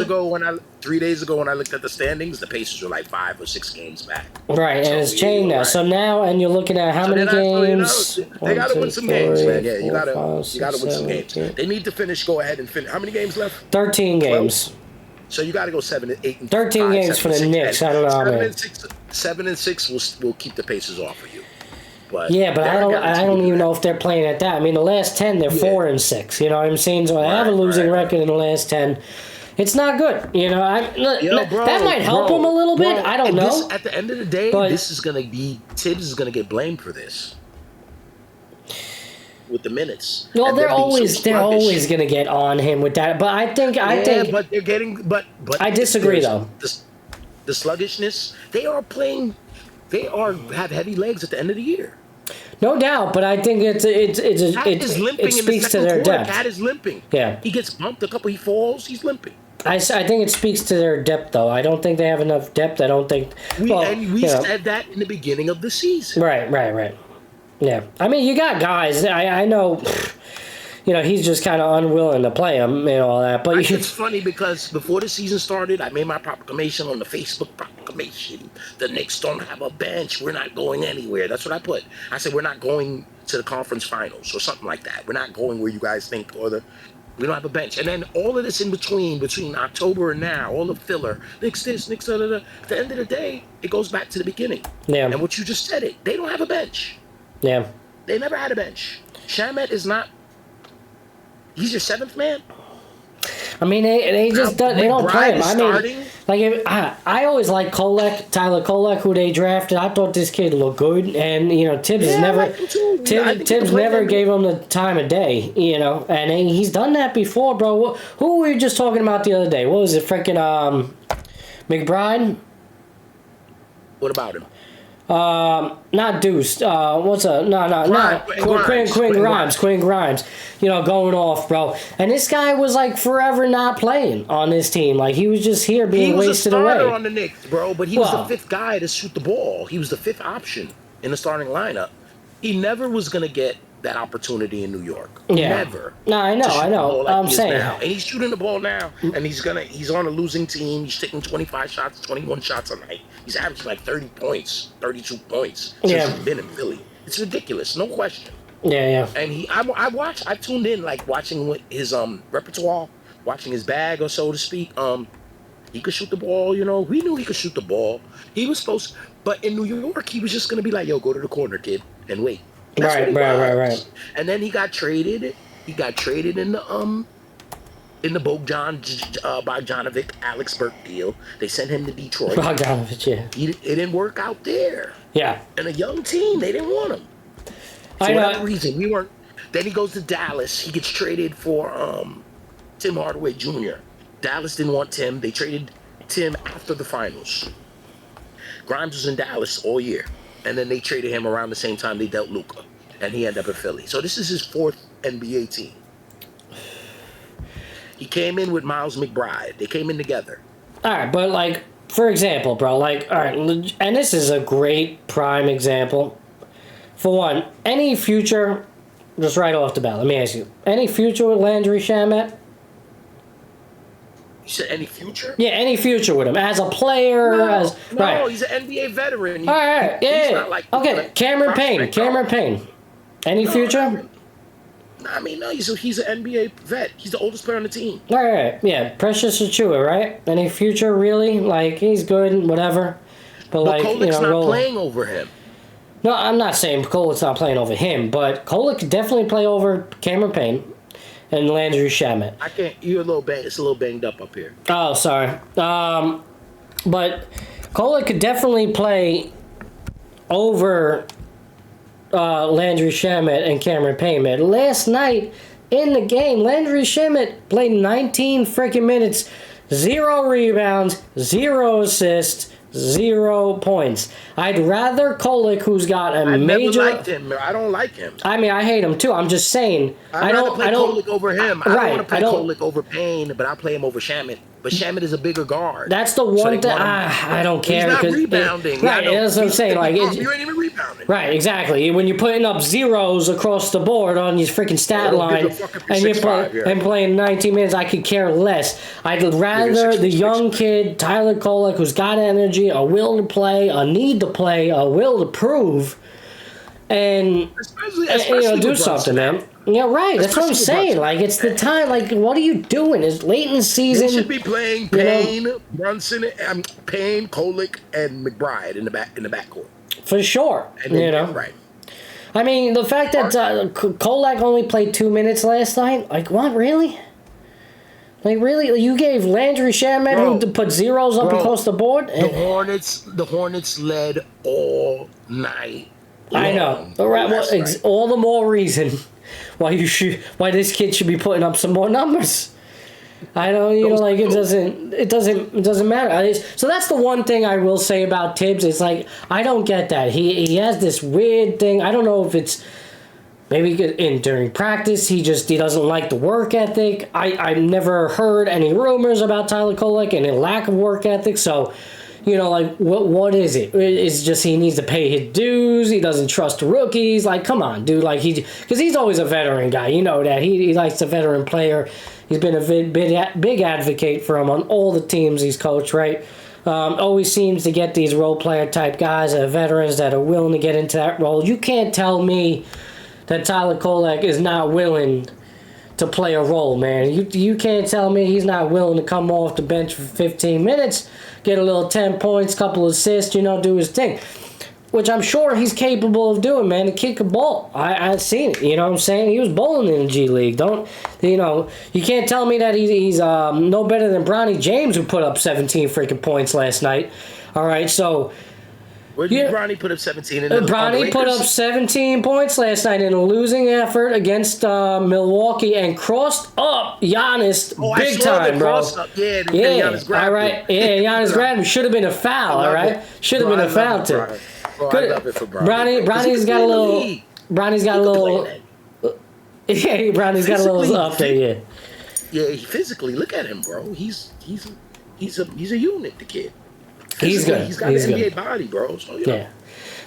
3 days ago when I looked at the standings, the Pacers were like 5 or 6 games back. Right, and it's changed now. Right. So now, and you're looking at how many games? They got to win some games, man. Yeah, you got to win some games. They need to go ahead and finish. How many games left? 13 games. So you got to go 7 and 8 and 13 games for the Knicks. I don't know, man. 7 and 6 will keep the Pacers off of you. but yeah, but I don't even know if they're playing at that. I mean, the last 10, they're 4-6. You know what I'm saying? So they have a losing record in the last 10. It's not good. You know, that might help them a little bit. I don't know. At the end of the day, this is going to be Tibbs is going to get blamed for this with the minutes. Well, they're always going to get on him with that. But I think, but they're getting, but I disagree though. The sluggishness, they have heavy legs at the end of the year. No doubt, but I think it speaks to their depth. Cat is limping. Yeah, he gets bumped a couple. He falls. He's limping. I think it speaks to their depth, though. I don't think they have enough depth. I don't think. We said that in the beginning of the season. Right. Yeah, I mean, you got guys. I know. You know, he's just kind of unwilling to play him and all that. But it's funny because before the season started, I made my proclamation on the Facebook proclamation. The Knicks don't have a bench. We're not going anywhere. That's what I put. I said we're not going to the conference finals or something like that. We're not going where you guys think we don't have a bench. And then all of this in between October and now, all the filler, Knicks this, Knicks da. At the end of the day, it goes back to the beginning. Yeah. And what you just said they don't have a bench. Yeah. They never had a bench. Shamet is not. He's your seventh man. I mean, they just don't play him. I mean, like I always liked Tyler Kolek, who they drafted. I thought this kid looked good, and you know, Tibbs never gave him the time of day. You know, and he's done that before, bro. Who were we just talking about the other day? What was it, freaking McBride? What about him? Not Deuce. Quinn Grimes. You know, going off, bro. And this guy was like forever not playing on this team. Like he was just here being wasted away. He was a starter on the Knicks, bro. But he was the fifth guy to shoot the ball. He was the fifth option in the starting lineup. He never was gonna get that opportunity in New York. Yeah. Never. No, I know. Like I'm saying. And he's shooting the ball now, and he's on a losing team. He's taking 25 shots, 21 shots a night. He's averaging like 30 points, 32 points since he's been in Philly. It's ridiculous, no question. Yeah. And I tuned in, like watching his repertoire, watching his bag, or so to speak. He could shoot the ball, you know. We knew he could shoot the ball. He was supposed, but in New York, he was just gonna be like, "Yo, go to the corner, kid, and wait." Right. And then he got traded. He got traded in the Bogdanovic Alex Burke deal. They sent him to Detroit. Bogdanovic, yeah. It didn't work out there. Yeah. And a young team, they didn't want him. For whatever reason, we weren't. Then he goes to Dallas. He gets traded for Tim Hardaway Jr. Dallas didn't want Tim. They traded Tim after the finals. Grimes was in Dallas all year. And then they traded him around the same time they dealt Luka. And he ended up in Philly. So this is his fourth NBA team. He came in with Miles McBride. They came in together. All right, but like, for example, bro, like, all right, and this is a great prime example. For one, any future, just right off the bat, let me ask you, any future with Landry Shamet? You said any future? Yeah, any future with him as a player. No, he's an NBA veteran. All right, yeah. Not like Cameron Payne. Any future? I mean, no, he's an NBA vet. He's the oldest player on the team. All right, yeah. Precious Achiuwa, right? Any future, really? Like, he's good, whatever. But like, Kolik's not playing over him. No, I'm not saying Kolik's not playing over him, but Kolik could definitely play over Cameron Payne and Landry Shamet. I can't. You're a little banged. It's a little banged up here. Oh, sorry. But Kolik could definitely play over Landry Shamet and Cameron Payne. Man, last night in the game, Landry Shamet played 19 freaking minutes, 0 rebounds, 0 assists, 0 points. I'd rather Kolik, who's got a major. I never liked him. I don't like him. I mean, I hate him too. I'm just saying. I don't play Kolik over him. I don't want to play Kolik over Payne, but I'll play him over Shamet. But Shamet is a bigger guard. That's the one thing I don't care. He's not rebounding. Right, that's what I'm saying. Like, you ain't even rebounding. Right, exactly. When you're putting up zeros across the board on your freaking stat line, and you're playing 19 minutes, I could care less. I'd rather the young kid, Tyler Kolek, who's got energy, a will to play, a need to play, a will to prove, and do something, man. Yeah, right. That's what I'm saying. Like, it's the time. Like, what are you doing? It's late in the season. They should be playing Payne, Brunson, Payne, Kolik, and McBride in the backcourt. For sure. Right. I mean, the fact that Kolak only played 2 minutes last night, like, what, really? Like, really? You gave Landry Shamet, who put zeros up across the board? The Hornets led all night long. I know. All right, well, all the more reason why this kid should be putting up some more numbers. I don't, like, it doesn't matter. So that's the one thing I will say about Tibbs. It's like, I don't get that. He has this weird thing. I don't know if it's maybe during practice he doesn't like the work ethic. I've never heard any rumors about Tyler Kolek and a lack of work ethic. So, like, what is it? It's just he needs to pay his dues. He doesn't trust rookies. Like, come on, dude. Like, because he's always a veteran guy. You know that. He likes a veteran player. He's been a big advocate for him on all the teams he's coached, right? Always seems to get these role player type guys that are veterans that are willing to get into that role. You can't tell me that Tyler Kolek is not willing to play a role, man. You can't tell me he's not willing to come off the bench for 15 minutes, get a little 10 points, couple assists, do his thing. Which I'm sure he's capable of doing, man. The kid could ball. I've seen it. You know what I'm saying? He was bowling in the G League. You can't tell me that he's no better than Bronny James, who put up 17 freaking points last night. All right, so... Where did Bronny put up 17? Bronny put up 17 points last night in a losing effort against Milwaukee and crossed up Giannis big time, bro. Giannis grabbed all right. Yeah, Giannis grabbed him. Should have been a foul, all right? Should have been a foul, too. Bro, I love it for Bronny. Bronny's got a little... Yeah, Bronny's got a little up there, yeah. Yeah, physically, look at him, bro. He's a unit, the kid. He's good. He's got an NBA body, bro. So, yeah.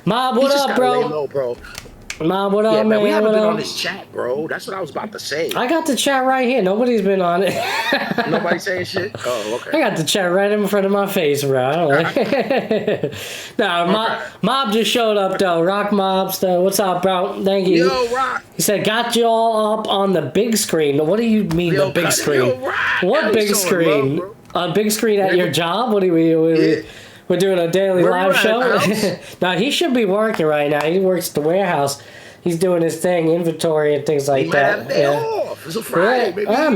Mob, what up, bro? Lay low, bro? Mob, what up, man? We haven't been on this chat, bro. That's what I was about to say. I got the chat right here. Nobody's been on it. Nobody saying shit? Oh, okay. I got the chat right in front of my face, bro. I don't like Mob just showed up, though. Rock Mobs, though. What's up, bro? Thank you. Yo, Rock. He said, got you all up on the big screen. What do you mean, the big screen? Yo, Rock. What big screen? A big screen at your job? What do we we're doing a daily live show? No, he should be working right now. He works at the warehouse. He's doing his thing, inventory and things like that. Off. It's a Friday. Yeah.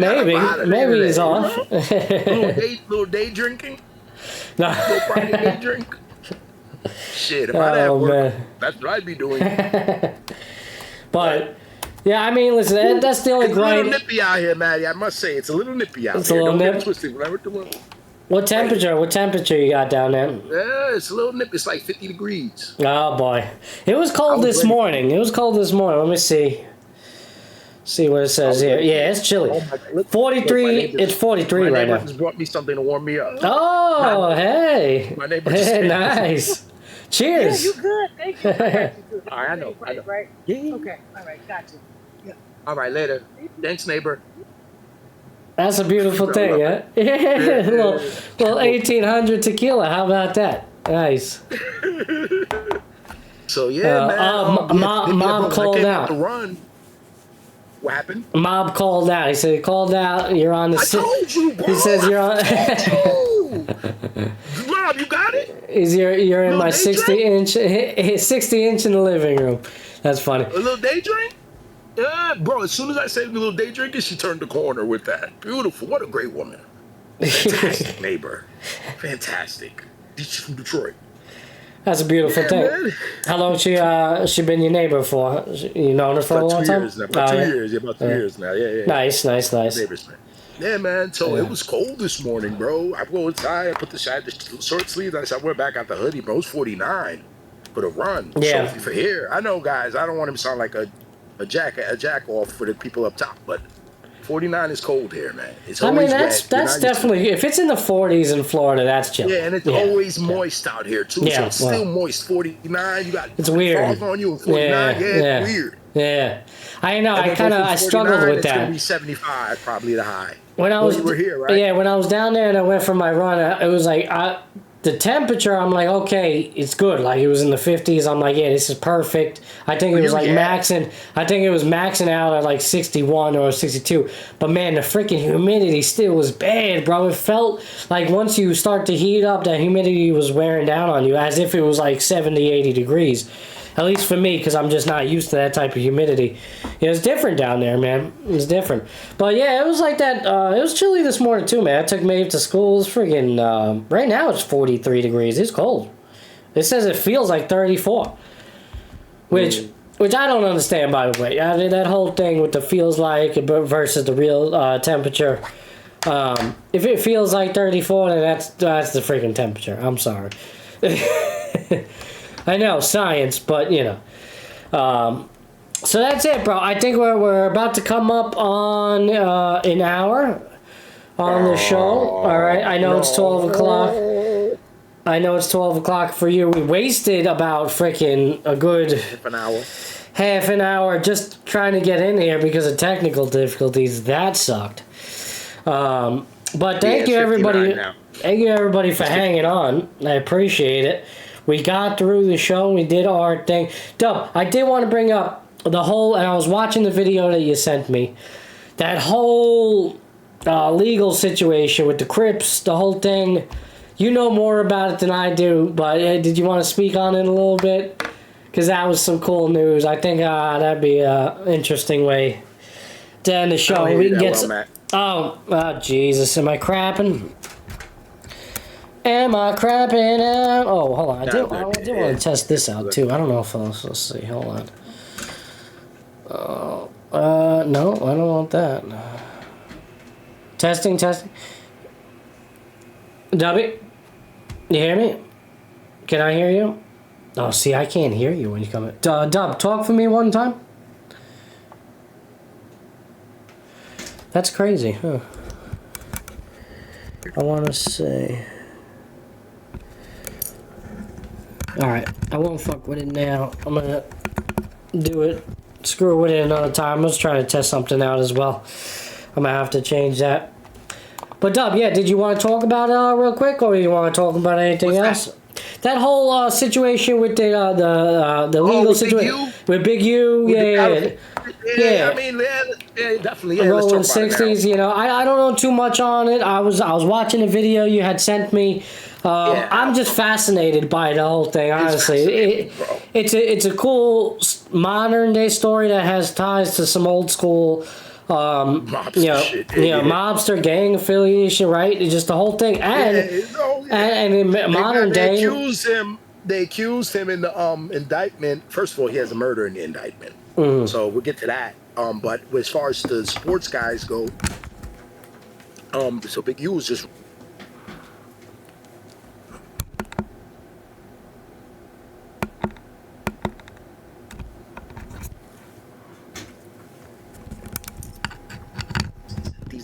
Maybe he's off. little day drinking. No. Little Friday day drink. Shit, if I didn't work, that's what I'd be doing. But yeah, I mean, listen, that's the only gripe. It's a little nippy out here, Matty. I must say, it's a little nippy out here. It's a little nippy. What temperature you got down there? Yeah, it's a little nip. It's like 50 degrees. Oh, boy. It was cold this morning. Let me see. See what it says here. Yeah, it's chilly. 43. It's 43 right now. My neighbor just brought me something to warm me up. Oh, hey. My neighbor just nice. Cheers. Yeah, you good. Thank you. All right, I know. Right? Yeah. Okay. All right. Gotcha. Yeah. All right, later. Thanks, neighbor. That's a beautiful thing, huh? Yeah, little 1800 tequila. How about that? Nice. So yeah, man. Mob called out. The run. What happened? Mob called out. He said he called out. You're on the. I told you, bro. He says you're on. Mob, you got it. You're in my 60-inch in the living room. That's funny. A little day drink. Yeah, bro, as soon as I said a little day drinking, she turned the corner with that. Beautiful. What a great woman. Fantastic neighbor. Fantastic. She's from Detroit. That's a beautiful thing. Man. How long she been your neighbor for? You known her for a long time? About 2 years. About 2 years now. Yeah. Nice. Neighbors, man. Yeah, man. So it was cold this morning, bro. I go inside. I put the short sleeves. I went back out the hoodie, bro. It was 49 for the run. Yeah. So for here, I know, guys. I don't want him to sound like a jack off for the people up top, but 49 is cold here, man. It's always that's definitely, if it's in the 40s in Florida, that's chill. Yeah, and it's always moist out here too. Yeah, so it's still moist. 49, you got it's weird. fog on you. 49, it's weird. Yeah, I know. I struggled with that. It's gonna be 75, probably the high. When I was, you were here, right? Yeah, when I was down there and I went for my run, it was like the temperature, I'm like, okay, it's good. Like, it was in the 50s. I'm like, yeah, this is perfect. I think it was maxing out at like 61 or 62. But man, the freaking humidity still was bad, bro. It felt like once you start to heat up, that humidity was wearing down on you as if it was like 70, 80 degrees. At least for me, because I'm just not used to that type of humidity. It's different down there, man. It's different. But yeah, it was like that. It was chilly this morning too, man. I took Maeve to school. It's freaking. Right now it's 43 degrees. It's cold. It says it feels like 34, which I don't understand, by the way. That whole thing with the feels like versus the real temperature. If it feels like 34, then that's the freaking temperature. I'm sorry. I know, science, but, so that's it, bro. I think we're about to come up on an hour on the show. All right, I know it's 12 o'clock. I know it's 12 o'clock for you. We wasted about freaking a good... Half an hour just trying to get in here because of technical difficulties. That sucked. But thank you, everybody. Thank you, everybody, for hanging on. I appreciate it. We got through the show. We did our thing. Dub, I did want to bring up the whole, and I was watching the video that you sent me, that whole legal situation with the Crips, the whole thing. You know more about it than I do, but did you want to speak on it a little bit? Because that was some cool news. I think that'd be an interesting way to end the show. We can get Oh, Jesus. Am I crapping? Am I crapping out? Oh, hold on. I did want to test this out, too. I don't know if let's see. Hold on. No, I don't want that. Testing. Dubby? You hear me? Can I hear you? Oh, see, I can't hear you when you come in. Dub, talk for me one time. That's crazy, huh? I want to say... Alright, I won't fuck with it now. I'm gonna do it. Screw with it another time. Let's try to test something out as well. I'm gonna have to change that. But Dub, yeah, did you want to talk about it real quick, or do you want to talk about anything else? That whole situation with the legal situation with Big U, yeah. I mean, definitely. Yeah, rolling 60s, I don't know too much on it. I was watching a video you had sent me. I'm just fascinated by the whole thing. Honestly, it's a cool modern day story that has ties to some old school. Mobster gang affiliation, right? It's just the whole thing, and in modern day, they accused him in the indictment. First of all, he has a murder in the indictment, so we'll get to that. But as far as the sports guys go, so Big U was just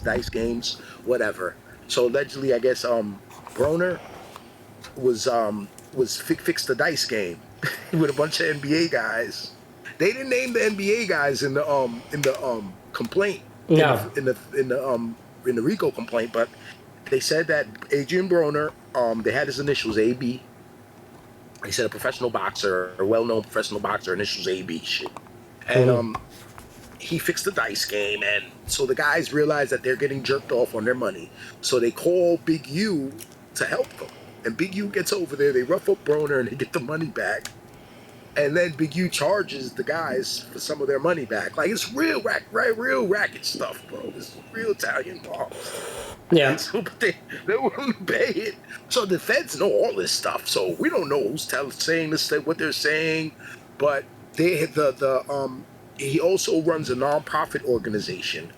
dice games, whatever. So allegedly, I guess Broner was fixed the dice game with a bunch of NBA guys. They didn't name the NBA guys in the complaint. No. In the RICO complaint, but they said that Adrian Broner, they had his initials AB. They said a professional boxer, a well-known professional boxer, initials AB shit, and he fixed the dice game, and so the guys realize that they're getting jerked off on their money. So they call Big U to help them. And Big U gets over there, they rough up Broner, and they get the money back. And then Big U charges the guys for some of their money back. Like, it's real racket stuff, bro. It's real Italian balls. Yeah. So, but they wouldn't pay it. So the feds know all this stuff. So we don't know who's saying this, what they're saying. But he also runs a non-profit organization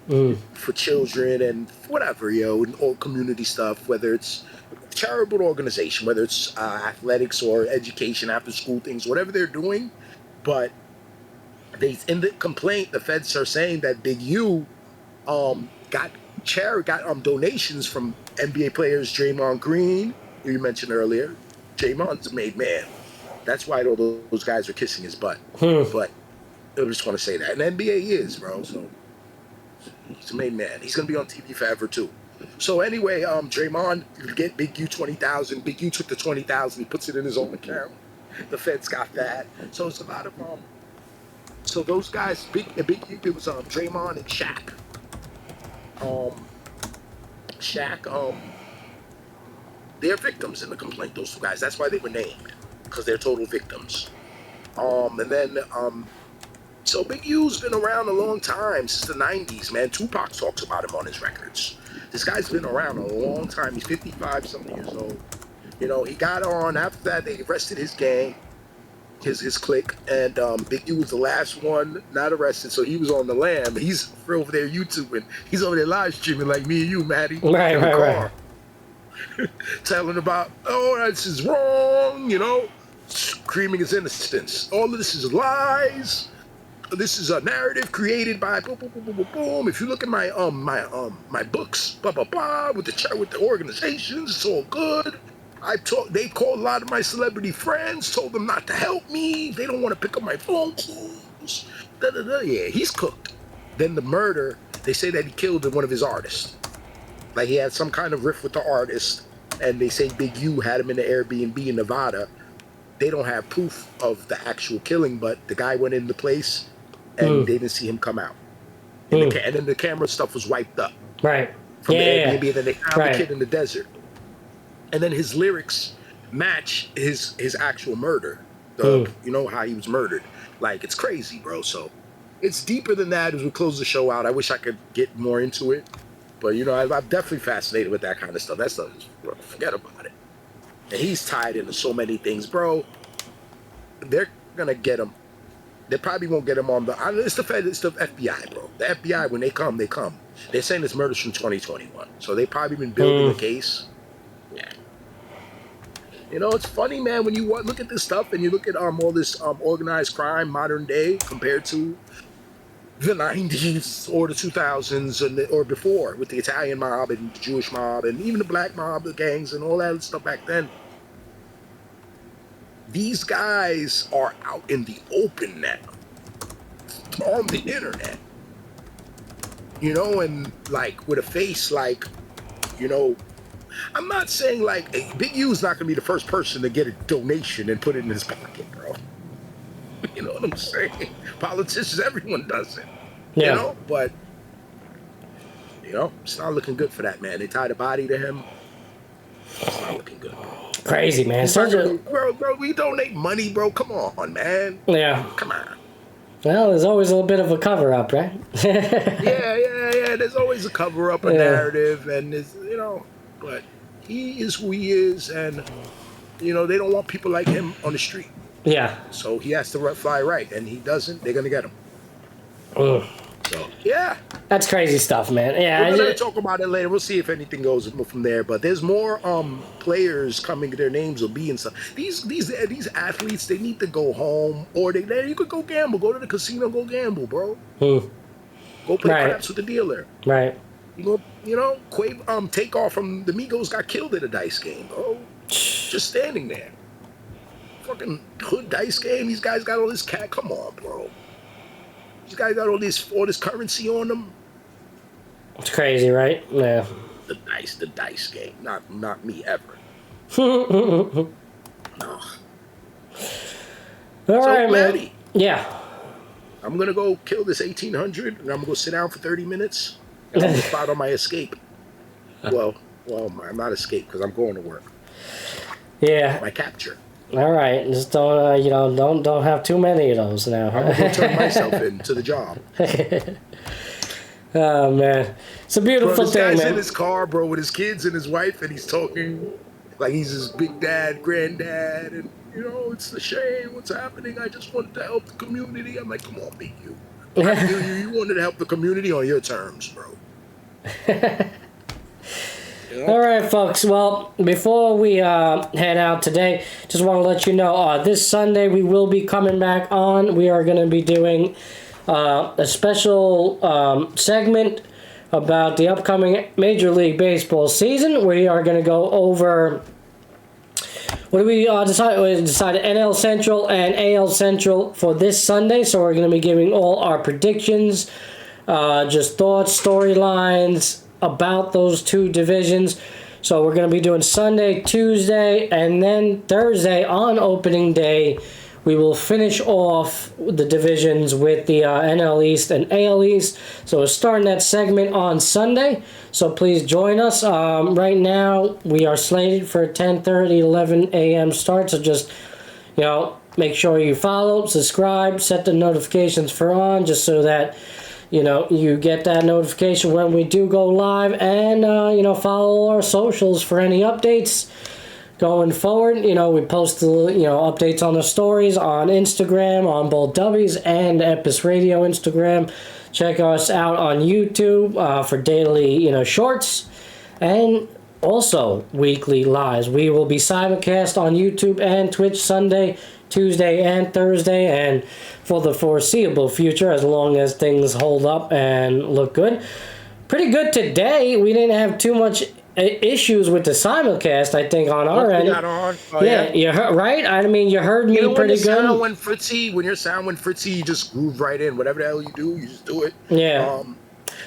for children and whatever, and all community stuff, whether it's charitable organization, whether it's athletics or education, after school things, whatever they're doing. But in the complaint, the feds are saying that Big U got donations from NBA players, Draymond Green, who you mentioned earlier. Draymond's a made man. That's why all those guys are kissing his butt. But I just want to say that. And NBA is, bro, so he's a made man. He's going to be on TV forever, too. So anyway, Draymond get Big U $20,000. Big U took the $20,000. He puts it in his own account. The feds got that. So it's a lot of so those guys, Big U, it was Draymond and Shaq. They're victims in the complaint. Those two guys. That's why they were named, because they're total victims. And then so Big U's been around a long time, since the 90s, man. Tupac talks about him on his records. This guy's been around a long time. He's 55 something years old. You know, he got on. After that, they arrested his gang, his clique, and Big U was the last one not arrested, so he was on the lam. He's over there YouTubing. He's over there live streaming like me and you, Matty. Right. Telling about, oh, this is wrong, you know, screaming his innocence. All of this is lies. This is a narrative created by boom, boom, boom, boom, boom, boom. If you look at my my books, blah blah blah, with the organizations, it's all good. They called a lot of my celebrity friends, told them not to help me. They don't want to pick up my phone calls. Yeah, he's cooked. Then the murder, they say that he killed one of his artists. Like he had some kind of riff with the artist, and they say Big U had him in the Airbnb in Nevada. They don't have proof of the actual killing, but the guy went in the place, and they didn't see him come out. And then the camera stuff was wiped up. Right. From the Yeah. Airbnb, and then they found the kid in the desert. And then his lyrics match his actual murder. You know how he was murdered. Like, it's crazy, bro. So it's deeper than that as we close the show out. I wish I could get more into it. But, you know, I'm definitely fascinated with that kind of stuff. That stuff is, bro, forget about it. And he's tied into so many things, bro. They're going to get him. They probably won't get him on the... It's the FBI, bro. The FBI, when they come, they come. They're saying this murder's from 2021. So they've probably been building the case. Yeah. You know, it's funny, man, when you look at this stuff and you look at all this organized crime, modern day, compared to the 90s or the 2000s or before, with the Italian mob and the Jewish mob and even the black mob, the gangs and all that stuff back then. These guys are out in the open now, on the internet. You know, and like with a face like, you know, I'm not saying like Big U's not gonna be the first person to get a donation and put it in his pocket, bro. You know what I'm saying? Politicians, everyone does it. Yeah. You know, but you know, it's not looking good for that man. They tied a body to him. It's not looking good. Crazy, man. Bro, we donate money, bro. Come on, man. Yeah. Come on. Well, there's always a little bit of a cover-up, right? Yeah. There's always a cover-up, a narrative, and it's, you know, but he is who he is, and you know they don't want people like him on the street. Yeah. So he has to fly right, and he doesn't. They're gonna get him. Mm. So yeah, That's crazy stuff, man. Yeah. we're gonna talk about it later. We'll see if anything goes from there. But there's more players coming. Their names will be and stuff. These athletes, they need to go home, or you could go gamble. Go to the casino, go gamble, bro. Go play craps with the dealer. Right. You know, Takeoff from the Migos got killed in a dice game, bro. Just standing there. Fucking hood dice game. These guys got all this cat. Come on, bro. These guys got all this currency on them. It's crazy, right? Yeah. The dice game. Not me ever. No. All right, man. Matty, Yeah. I'm gonna go kill this 1800, and I'm gonna go sit down for 30 minutes, and I'm gonna fight on my escape. Well, I'm not escape because I'm going to work. Yeah. My capture. All right. Just don't don't have too many of those now. I'm gonna turn myself into the job. Oh man, it's a beautiful Bro, this thing, guy's man. in his car, bro, with his kids and his wife, and he's talking like he's his big dad, granddad, and you know, it's a shame what's happening. I just wanted to help the community. I'm like, come on, Big U. You wanted to help the community on your terms, bro. You know? All right, folks. Well, before we head out today, just want to let you know this Sunday we will be coming back on. We are going to be doing a special segment about the upcoming Major League Baseball season. We are going to go over what do we decide? We decided NL Central and AL Central for this Sunday. So we're going to be giving all our predictions, just thoughts, storylines about those two divisions. So we're going to be doing Sunday, Tuesday, and then Thursday on opening day. We will finish off the divisions with the NL East and AL East. So we're starting that segment on Sunday. So please join us. Right now, we are slated for a 10:30, 11 a.m. start. So just, make sure you follow, subscribe, set the notifications for on, just so that you get that notification when we do go live, and follow our socials for any updates going forward. We post the updates on the stories on Instagram, on both W's and Epis Radio Instagram. Check us out on YouTube for daily shorts, and also weekly lives. We will be simulcast on YouTube and Twitch Sunday, Tuesday, and Thursday, and for the foreseeable future, as long as things hold up and look good. Pretty good today. We didn't have too much issues with the simulcast, I think, on our end. You heard, right? I mean, you heard me pretty good. When you're sound when Fritzy, you just groove right in. Whatever the hell you do, you just do it. Yeah.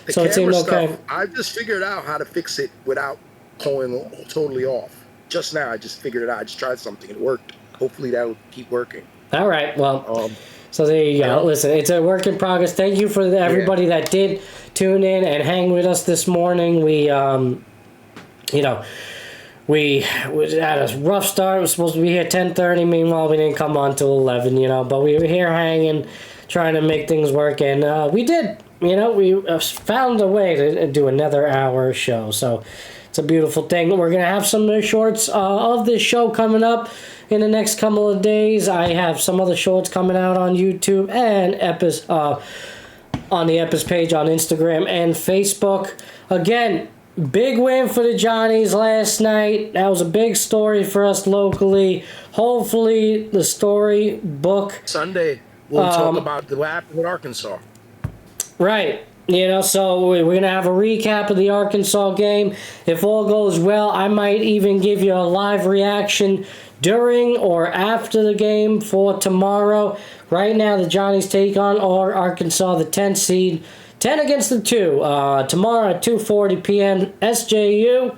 The so it seemed okay. Stuff, I just figured out how to fix it without going totally off. Just now, I just figured it out. I just tried something. It worked. Hopefully, that'll keep working. All right. Well, so there you go. Listen, it's a work in progress. Thank you for everybody that did tune in and hang with us this morning. We we had a rough start. We were supposed to be here 10:30. Meanwhile, we didn't come on till 11. But we were here hanging, trying to make things work, and we did. We found a way to do another hour show. So it's a beautiful thing. We're gonna have some shorts of this show coming up in the next couple of days. I have some other shorts coming out on YouTube and Epis on the Epis page on Instagram and Facebook. Again, big win for the Johnnies last night. That was a big story for us locally. Hopefully, the story book Sunday we'll talk about what happened with Arkansas. Right. So we're going to have a recap of the Arkansas game. If all goes well, I might even give you a live reaction during or after the game for tomorrow. Right now, the Johnnies take on Arkansas, the 10th seed. 10 against the 2. Tomorrow at 2:40 p.m. SJU.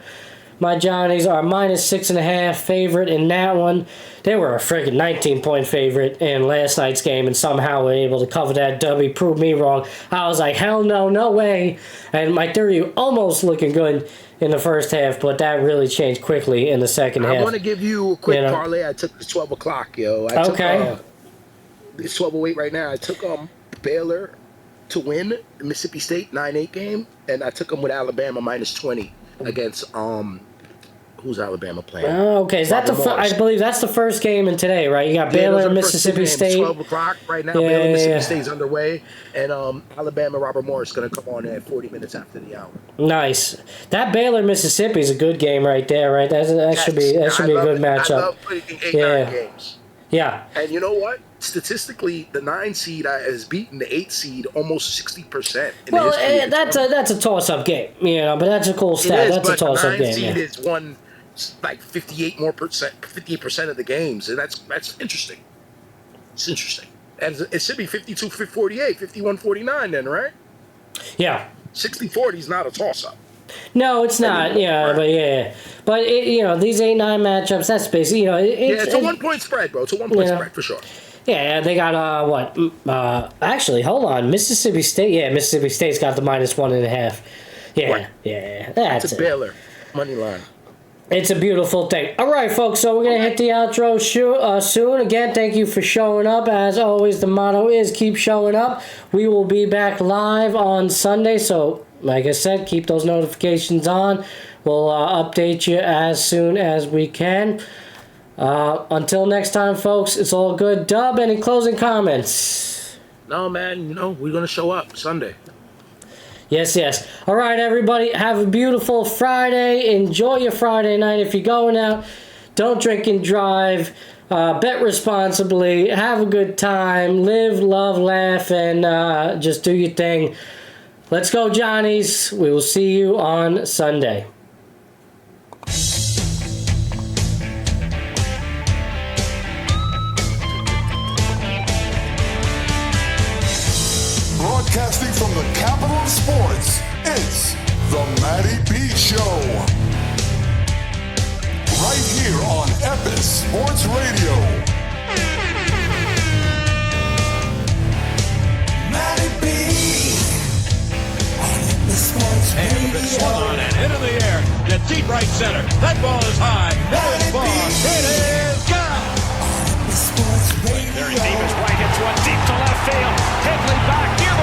My Johnnies are minus 6.5 favorite in that one. They were a freaking 19-point favorite in last night's game, and somehow were able to cover that W. Proved me wrong. I was like, hell no, no way. And my theory almost looking good in the first half, but that really changed quickly in the second half. I want to give you a quick parlay. I took the 12 o'clock, yo. It's 12:08 right now. I took Baylor to win the Mississippi State 9-8 game, and I took them with Alabama minus 20 against who's Alabama playing? Okay, is that I believe that's the first game in today, right? You got Baylor and Mississippi State. 12 o'clock right now. Baylor Mississippi State's underway, and Alabama Robert Morris is going to come on at 40 minutes after the hour. Nice. That Baylor Mississippi is a good game right there, right? That should be a good matchup. I love putting 8-9 games. Yeah. And you know what? Statistically, the 9 seed has beaten the 8 seed almost 60% in the history. That's a toss-up game, but that's a cool stat. That's a toss-up game. The 9 seed has won like 58% of the games, and that's interesting. It's interesting. And it should be 52-48, 51-49 then, right? Yeah. 60-40 is not a toss-up. No, it's not. But these 8-9 matchups. That's basically it's a 1-point spread, bro. It's a 1-point spread for sure. Yeah, they got actually, hold on, Mississippi State. Yeah, Mississippi State's got the minus 1.5. Yeah, right. Yeah, that's a Baylor money line. It's a beautiful thing. All right, folks. So we're gonna hit the outro soon. Again, thank you for showing up. As always, the motto is keep showing up. We will be back live on Sunday. So, like I said, keep those notifications on. We'll update you as soon as we can. Until next time, folks, it's all good. Dub, any closing comments? No, man, we're going to show up Sunday. Yes. All right, everybody, have a beautiful Friday. Enjoy your Friday night. If you're going out, don't drink and drive. Bet responsibly. Have a good time. Live, love, laugh, and just do your thing. Let's go, Johnnies. We will see you on Sunday. Broadcasting from the capital of sports, it's the Matty B Show. Right here on Epis Sports Radio. Matty B. On Epis Sports Radio. Swung on and into the air. To deep right center. That ball is high. That is far. It is gone. Very deep as White hits one deep to left field. Headley back near